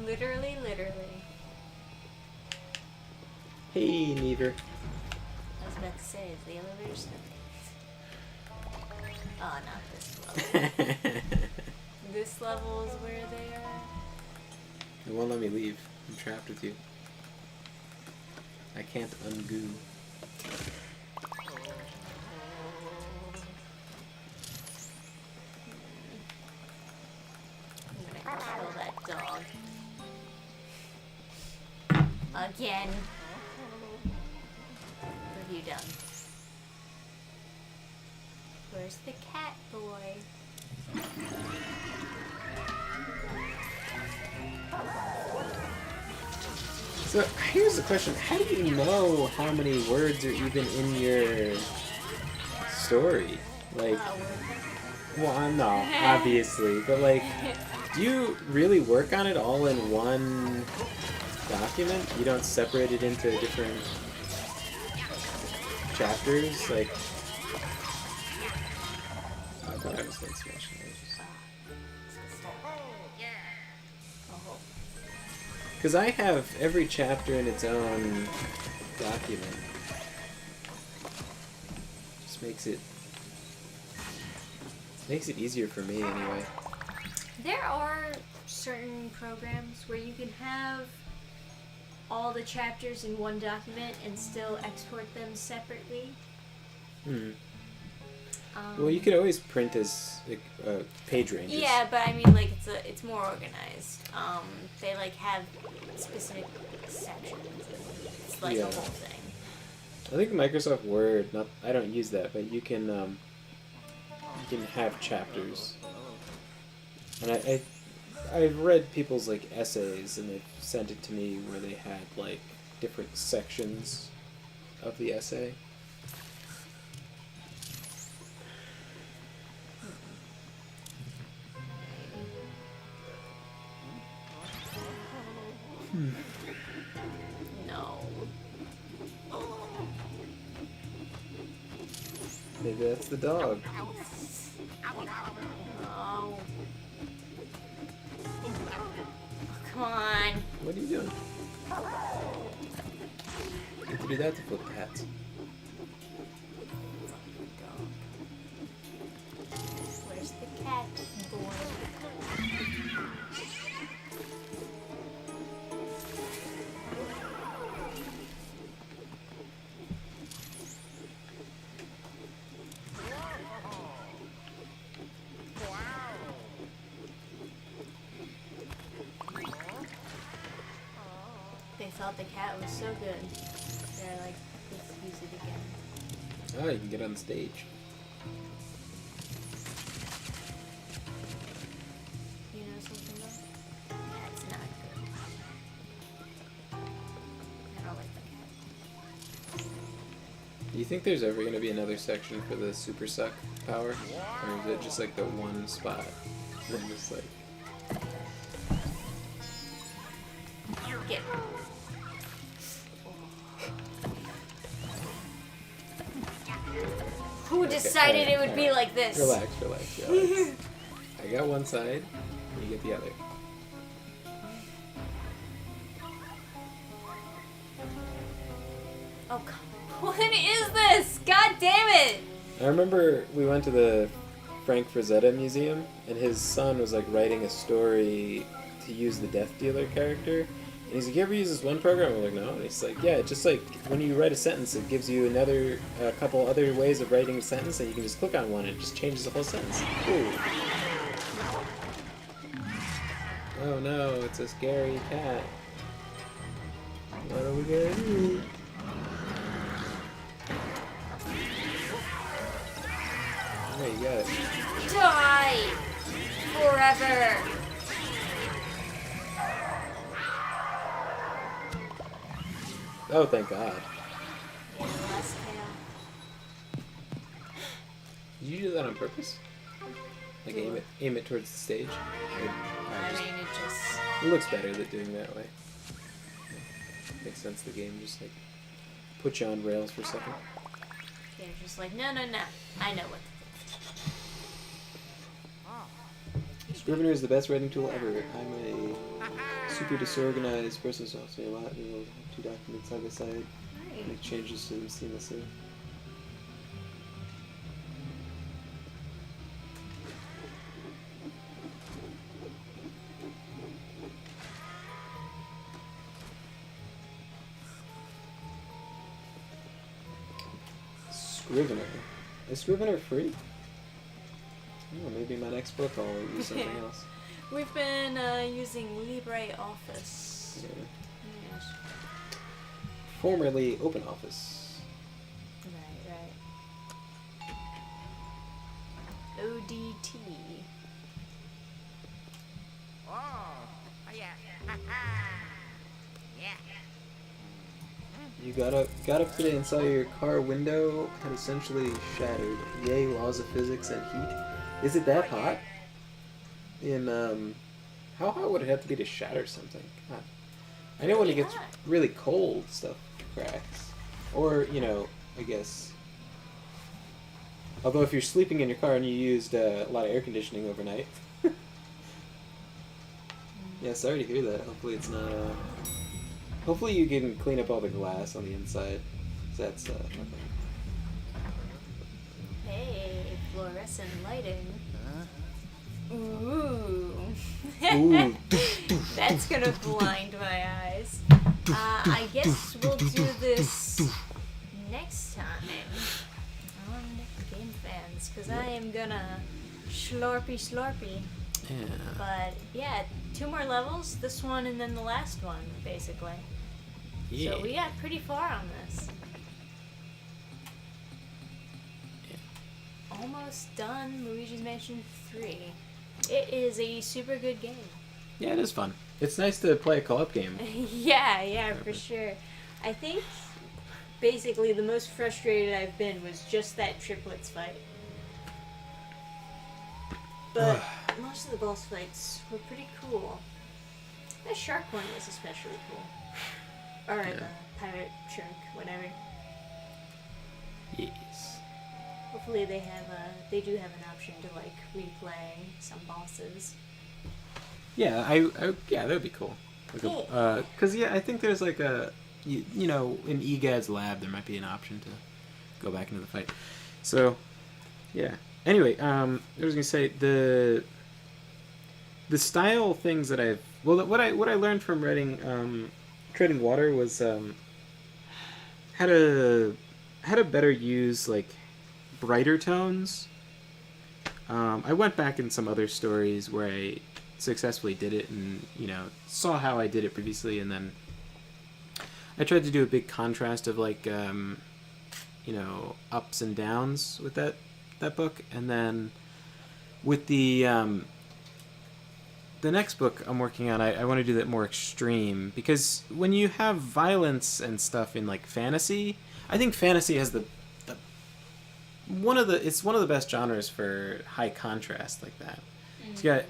Literally. Hey, Neaver. I was about to say, is the elevator stuck? Oh, not this level. This level is where they are. It won't let me leave. I'm trapped with you. I can't ungoo. I'm gonna kill that dog. Again. What have you done? Where's the cat boy? So here's the question: how do you know how many words are even in your story? Like, well, I'm not obviously, but like, do you really work on it all in one document? You don't separate it into different chapters, like. I thought I was done smashing those. Because I have every chapter in its own document. Just makes it easier for me anyway. There are certain programs where you can have all the chapters in one document and still export them separately. Well, you could always print as page ranges. Yeah, but I mean, like, it's more organized. They like have specific sections. It's like a whole thing. I think Microsoft Word. I don't use that, but you can have chapters. And I've read people's like essays, and they've sent it to me where they had like different sections of the essay. No. Maybe that's the dog. Oh. Come on. What are you doing? You have to do that to flip the hats. Where's the cat, boy? They thought the cat was so good. They're like, let's use it again. Oh, you can get on the stage. You know something though? That's not good. I don't like the cat. Do you think there's ever going to be another section for the super suck power? Or is it just like the one spot? And just like... Get. Who decided it would be like this? Relax. I got one side, you get the other. Oh, God. What is this? God damn it! I remember we went to the Frank Frazetta Museum, and his son was like writing a story to use the Death Dealer character. And he's like, you ever use this one program? I'm like, no. And he's like, yeah, it's just like when you write a sentence, it gives you a couple other ways of writing a sentence, and you can just click on one, and it just changes the whole sentence. Cool. Oh no, it's a scary cat. What are we gonna do? Oh, you got it. Die! Forever! Oh, thank God. Less tail. Did you do that on purpose? Like aim it towards the stage? I mean, it just... It looks better than doing that way. Makes sense, the game just like put you on rails for a second. They're just like, no. I know what to do. Scrivener is the best writing tool ever. I'm a super disorganized person, so I'll say a lot. You know, two documents side by side, make changes to them seamlessly. Scrivener. Is Scrivener free? Oh, maybe my next book I'll use something else. We've been using LibreOffice. Yeah. Yes. Formerly OpenOffice. Right. ODT. Oh, yeah. Yeah. You got up today and saw your car window had essentially shattered. Yay, laws of physics and heat. Is it that hot? How hot would it have to be to shatter something? God. I know when it gets really cold, stuff cracks. Or, I guess... Although if you're sleeping in your car and you used a lot of air conditioning overnight... Yeah, sorry to hear that. Hopefully it's not, Hopefully you can clean up all the glass on the inside. 'Cause that's, nothing. Hey, fluorescent lighting. Ooh. Ooh. That's gonna blind my eyes. I guess we'll do this next time on Game Fans, because I am gonna slurpy. Yeah. But yeah, 2 more levels, this one and then the last one, basically. Yeah. So we got pretty far on this. Yeah. Almost done Luigi's Mansion 3. It is a super good game. Yeah, it is fun. It's nice to play a co-op game. yeah, for sure. I think basically the most frustrated I've been was just that triplets fight. But most of the boss fights were pretty cool. The shark one was especially cool. Or the pirate shark, whatever. Yes. Hopefully they do have an option to like replay some bosses. Yeah, yeah, that would be cool. Like because I think there's like you know, in EGAD's lab there might be an option to go back into the fight. So, yeah. Anyway, I was gonna say the style things that what I learned from writing Treading Water was how to better use like brighter tones. I went back in some other stories where I successfully did it, and saw how I did it previously, and then I tried to do a big contrast of like ups and downs with that book, and then with the next book I'm working on, I want to do that more extreme, because when you have violence and stuff in like fantasy, I think fantasy has it's one of the best genres for high contrast like that. It's got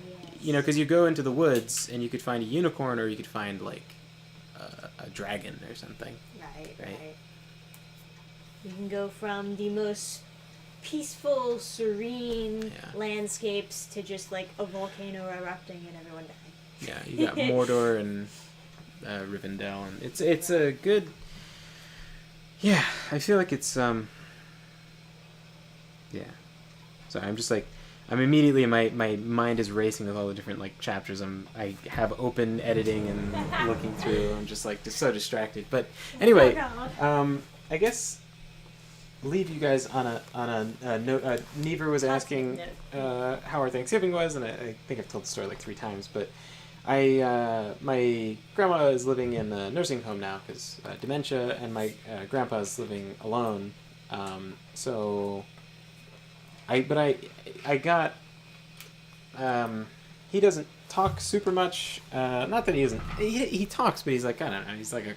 because you go into the woods and you could find a unicorn, or you could find like a dragon or something. Right. You can go from the most peaceful, serene landscapes to just like a volcano erupting and everyone dying. Yeah, you got Mordor and Rivendell, and it's a good. Yeah, I feel like it's yeah. So I'm immediately my mind is racing with all the different like chapters. I have open editing and looking through. I'm just so distracted. But anyway, I guess leave you guys on a note. Never was asking how our Thanksgiving was, and I think I've told the story like 3 times. But my grandma is living in a nursing home now because dementia, and my grandpa is living alone. So I got he doesn't talk super much. Not that he isn't. He talks, but he's like, I don't know. He's like a.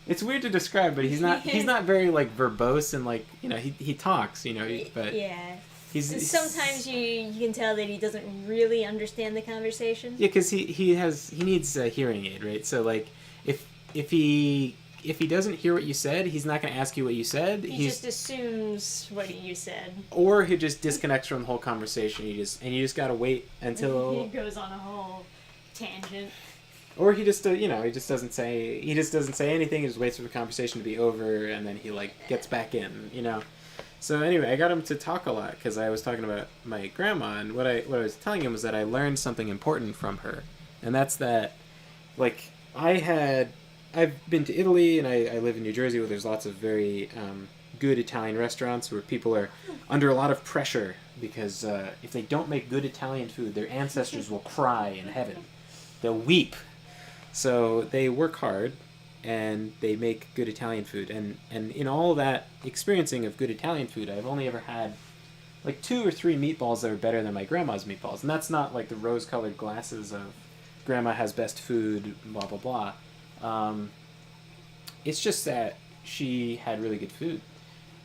It's weird to describe, but he's not very like verbose, and like he talks, but yeah. He's sometimes you can tell that he doesn't really understand the conversation. Yeah, because he needs a hearing aid, right? So like if he doesn't hear what you said, he's not going to ask you what you said. He just assumes what you said. Or he just disconnects from the whole conversation. You just got to wait until he goes on a whole tangent. Or he just he just doesn't say anything. He just waits for the conversation to be over, and then he like gets back in, So anyway, I got him to talk a lot because I was talking about my grandma, and what I was telling him was that I learned something important from her, and that's that, like I've been to Italy, and I live in New Jersey, where there's lots of very good Italian restaurants where people are under a lot of pressure because if they don't make good Italian food, their ancestors will cry in heaven. They'll weep. So they work hard, and they make good Italian food. And in all that experiencing of good Italian food, I've only ever had like 2 or 3 meatballs that are better than my grandma's meatballs. And that's not like the rose-colored glasses of grandma has best food, blah, blah, blah. It's just that she had really good food.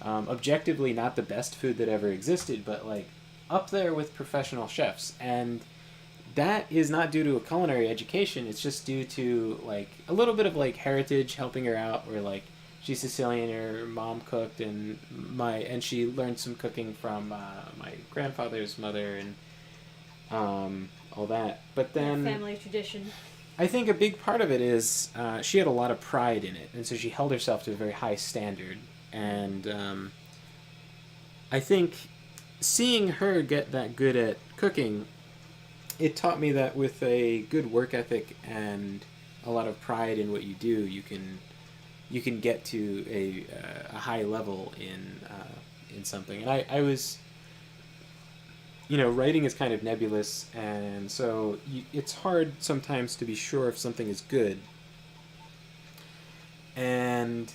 Objectively, not the best food that ever existed, but like up there with professional chefs. And that is not due to a culinary education. It's just due to like a little bit of like heritage helping her out, where like she's Sicilian, her mom cooked, and she learned some cooking from my grandfather's mother, and all that. But then family tradition. I think a big part of it is she had a lot of pride in it, and so she held herself to a very high standard. And I think seeing her get that good at cooking it taught me that with a good work ethic and a lot of pride in what you do, you can get to a high level in something. And I was, writing is kind of nebulous, and so it's hard sometimes to be sure if something is good. And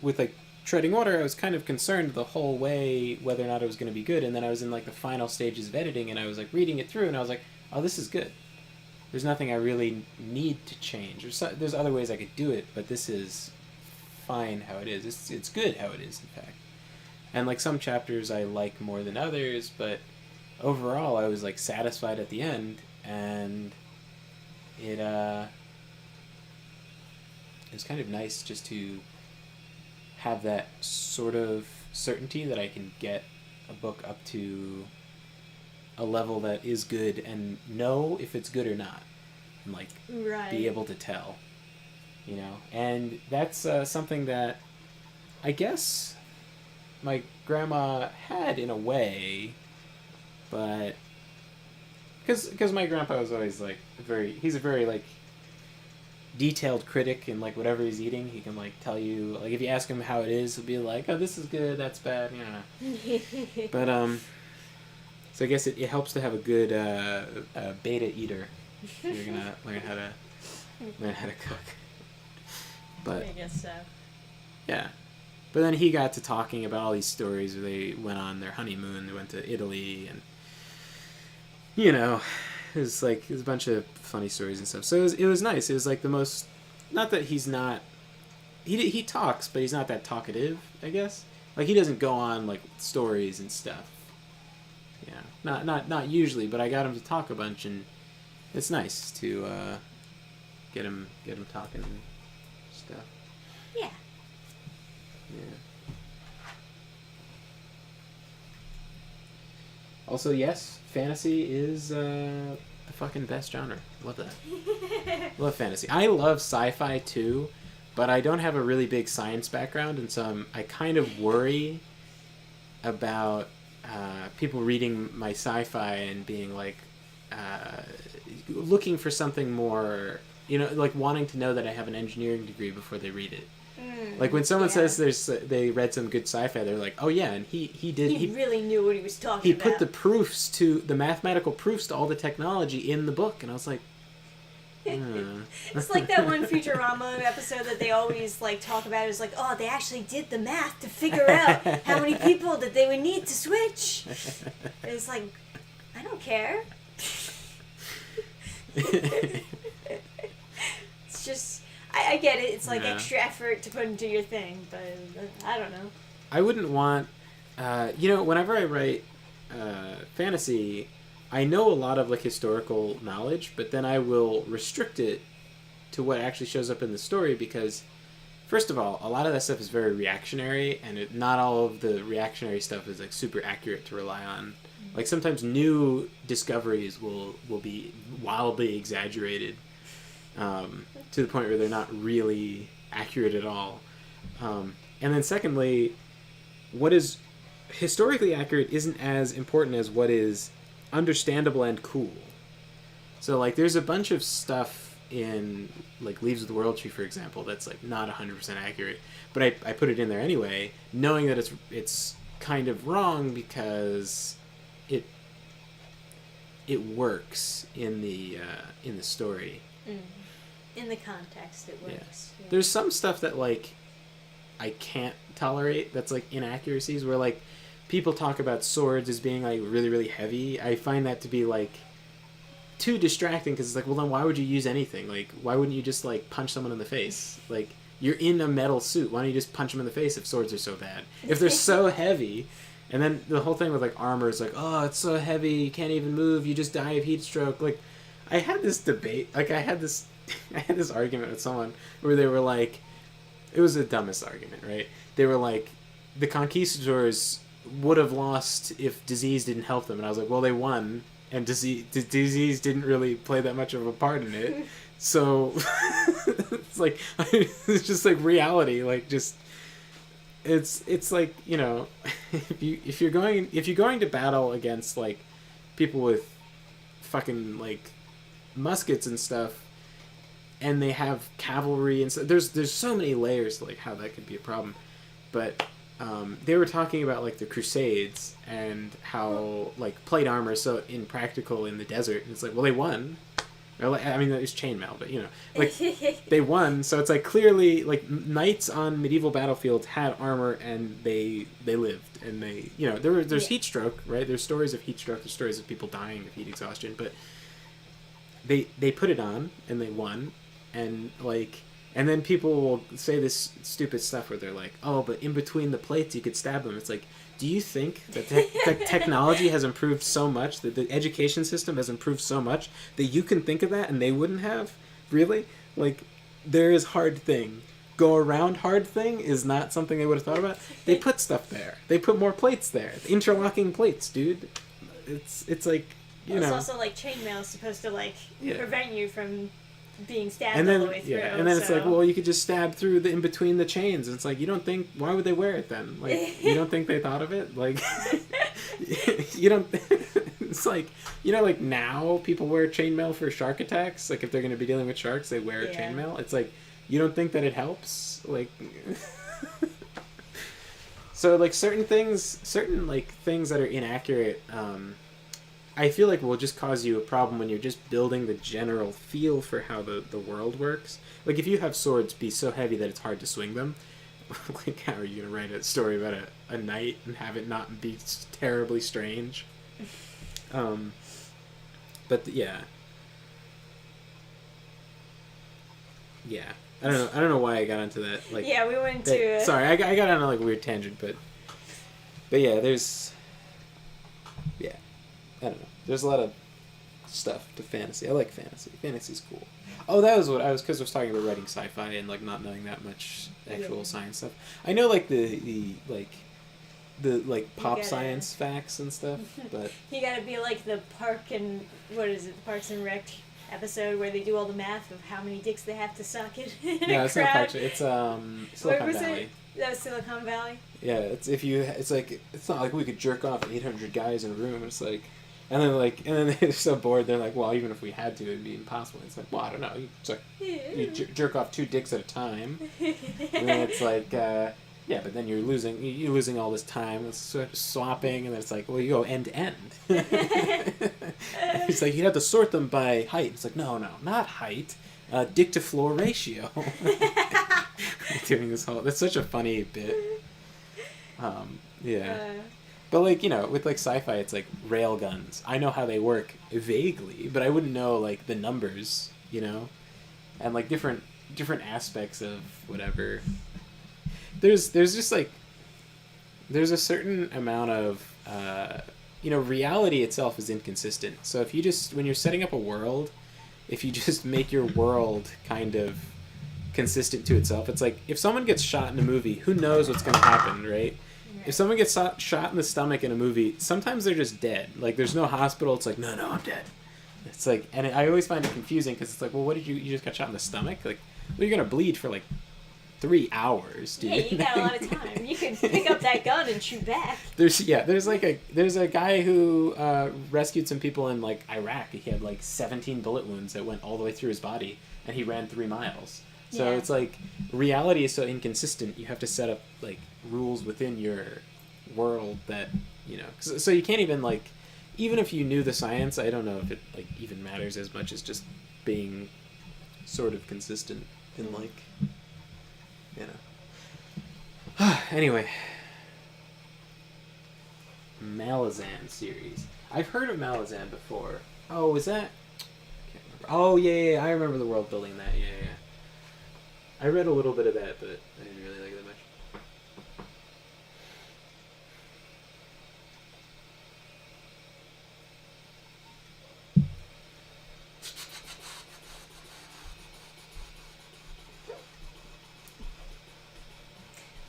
with like treading water, I was kind of concerned the whole way whether or not it was going to be good. And then I was in like the final stages of editing, and I was like reading it through, and I was like, oh, this is good. There's nothing I really need to change. There's other ways I could do it, but this is fine how it is. It's good how it is, in fact. And like some chapters I like more than others, but overall I was like satisfied at the end, and it was kind of nice just to have that sort of certainty that I can get a book up to a level that is good and know if it's good or not, and like be able to tell, and that's something that I guess my grandma had in a way, but because my grandpa was always like he's a very like detailed critic, and like whatever he's eating he can like tell you, like if you ask him how it is he'll be like, oh, this is good, that's bad, but so I guess it helps to have a good beta eater if you're gonna learn how to cook. But I guess so. yeah, but then he got to talking about all these stories where they went on their honeymoon, they went to Italy, and it was like a bunch of funny stories and stuff. So it was nice. It was like the most, not that he's not, he talks, but he's not that talkative, I guess. Like he doesn't go on like stories and stuff. Yeah, not usually, but I got him to talk a bunch, and it's nice to get him talking and stuff. Yeah. Yeah. Also, yes, fantasy is the fucking best genre. Love that. Love fantasy. I love sci-fi too, but I don't have a really big science background, and so I kind of worry about people reading my sci-fi and being like looking for something more, like wanting to know that I have an engineering degree before they read it. Like when someone says they read some good sci-fi, they're like, oh yeah, and he really knew what he was talking about. He put the mathematical proofs to all the technology in the book, and I was like, It's like that one Futurama episode that they always like talk about. Is like, oh, they actually did the math to figure out how many people that they would need to switch. And it's like, I don't care. It's just, I get it. It's like extra effort to put into your thing, but I don't know. I wouldn't want, whenever I write fantasy, I know a lot of like historical knowledge, but then I will restrict it to what actually shows up in the story, because first of all, a lot of that stuff is very reactionary, and not all of the reactionary stuff is like super accurate to rely on. Like sometimes new discoveries will be wildly exaggerated to the point where they're not really accurate at all. And then secondly, what is historically accurate isn't as important as what is understandable and cool. So like there's a bunch of stuff in like Leaves of the World Tree, for example, that's like not 100% accurate, but I put it in there anyway, knowing that it's kind of wrong because it works in the story. In the context, it works. Yeah. There's some stuff that like I can't tolerate, that's like inaccuracies, where like people talk about swords as being like really, really heavy. I find that to be like too distracting, because it's like, well then why would you use anything? Like why wouldn't you just like punch someone in the face? Like you're in a metal suit, why don't you just punch them in the face if swords are so bad? If they're so heavy. And then the whole thing with like armor is like, oh, it's so heavy, you can't even move, you just die of heat stroke. Like I had this debate, like I had this argument with someone where they were like, it was the dumbest argument, right? They were like, the conquistadors would have lost if disease didn't help them, and I was like, well, they won, and disease didn't really play that much of a part in it. So it's like it's just like reality, like just it's like, if you're going to battle against like people with fucking like muskets and stuff, and they have cavalry and stuff. There's so many layers to like how that could be a problem, but they were talking about like the Crusades and how like plate armor is so impractical in the desert. And it's like, well, they won. Or, like, I mean, it's chainmail, but you know, like they won. So it's like clearly like knights on medieval battlefields had armor and they lived, and they, you know, there's heat stroke, right? There's stories of heat stroke. There's stories of people dying of heat exhaustion, but they put it on and they won, and like. And then people will say this stupid stuff where they're like, oh, but in between the plates you could stab them. It's like, do you think that technology has improved so much, that the education system has improved so much, that you can think of that and they wouldn't have? Really? Like, there is hard thing. Go around hard thing is not something they would have thought about. They put stuff there. They put more plates there. Interlocking plates, dude. It's like, you know. It's also like chainmail is supposed to like Yeah. prevent you from being stabbed And then, all the way through. and then it's like, well, you could just stab through the in between the chains. It's like, you don't think, why would they wear it then? Like, you don't think they thought of it? Like, you don't. It's like, you know, like now people wear chainmail for shark attacks. Like if they're going to be dealing with sharks, they wear chainmail. It's like, you don't think that it helps? Like, so like certain like things that are inaccurate. I feel like will just cause you a problem when you're just building the general feel for how the world works. Like if you have swords be so heavy that it's hard to swing them, like how are you gonna write a story about a knight and have it not be terribly strange? But yeah, I don't know why I got onto that. Like yeah, we went to. Sorry, I got on a like weird tangent, but yeah, I don't know. There's a lot of stuff to fantasy. I like fantasy. Fantasy's cool. Oh, that was what I was, because I was talking about writing sci-fi and like not knowing that much actual science stuff. I know like the pop science facts and stuff, but You gotta be like the Parks and Rec episode where they do all the math of how many dicks they have to suck in no, a it's not crowd. Parks. It's Where Silicon was Valley. it? That was Silicon Valley. Yeah, it's like it's not like we could jerk off 800 guys in a room. It's like. And then they're so bored. They're like, well, even if we had to, it'd be impossible. It's like, well, I don't know. It's like you jerk off 2 dicks at a time, and then it's like, yeah, but then you're losing all this time. It's sort of swapping, and then it's like, well, you go end to end. It's like you have to sort them by height. It's like, no, not height, dick to floor ratio. Doing this whole, that's such a funny bit. Yeah. But, like, you know, with, like, sci-fi, it's, like, rail guns. I know how they work vaguely, but I wouldn't know, like, the numbers, you know? And, like, different aspects of whatever. There's just, like... There's a certain amount of, you know, reality itself is inconsistent. So if you just... When you're setting up a world, if you just make your world kind of consistent to itself, it's like, if someone gets shot in a movie, who knows what's going to happen, right? If someone gets shot in the stomach in a movie, sometimes they're just dead. Like, there's no hospital. It's like, no, I'm dead. It's like, and I always find it confusing because it's like, well, what did you just got shot in the stomach? Like, well, you're going to bleed for, like, 3 hours, dude. Yeah, you got a lot of time. You can pick up that gun and shoot back. There's a guy who rescued some people in, like, Iraq. He had, like, 17 bullet wounds that went all the way through his body, and he ran 3 miles. So it's like, reality is so inconsistent, you have to set up, like, rules within your world that, you know... So you can't even, like... Even if you knew the science, I don't know if it, like, even matters as much as just being sort of consistent in, like... You know. Anyway. Malazan series. I've heard of Malazan before. Oh, was that... I can't remember. Oh, yeah, I remember the world building that, yeah. I read a little bit of that, but I didn't really like it that much.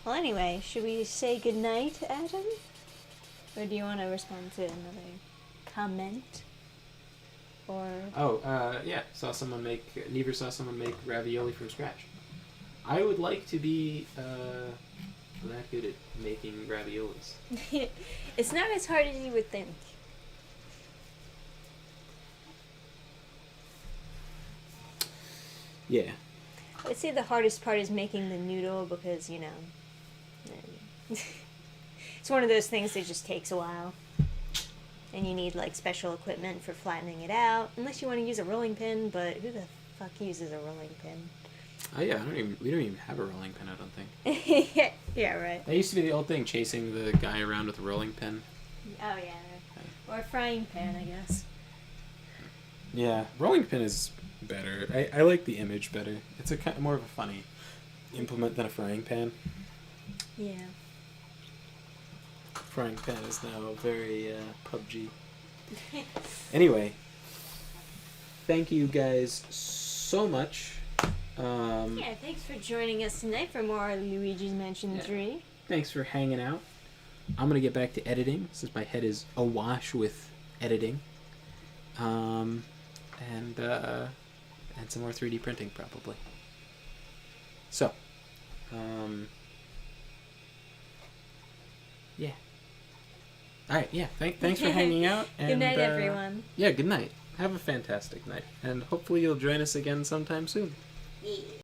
Well, anyway, should we say goodnight, Adam? Or do you want to respond to another comment? Or... Oh, yeah. Never saw someone make ravioli from scratch. I would like to be that good at making raviolis. It's not as hard as you would think. Yeah. I'd say the hardest part is making the noodle because, you know, it's one of those things that just takes a while. And you need, like, special equipment for flattening it out. Unless you want to use a rolling pin, but who the fuck uses a rolling pin? Oh yeah, we don't even have a rolling pin, I don't think. Yeah, right. That used to be the old thing, chasing the guy around with a rolling pin. Oh, yeah. Or a frying pan, I guess. Yeah, rolling pin is better. I like the image better. It's a kind more of a funny implement than a frying pan. Yeah. Frying pan is now very PUBG. Anyway, thank you guys so much. Yeah, thanks for joining us tonight for more Luigi's Mansion 3. Thanks for hanging out. I'm gonna get back to editing since my head is awash with editing. And some more 3D printing probably. So, yeah. All right, yeah. Thanks for hanging out. And, Good night, everyone. Yeah, good night. Have a fantastic night, and hopefully you'll join us again sometime soon. Yeah.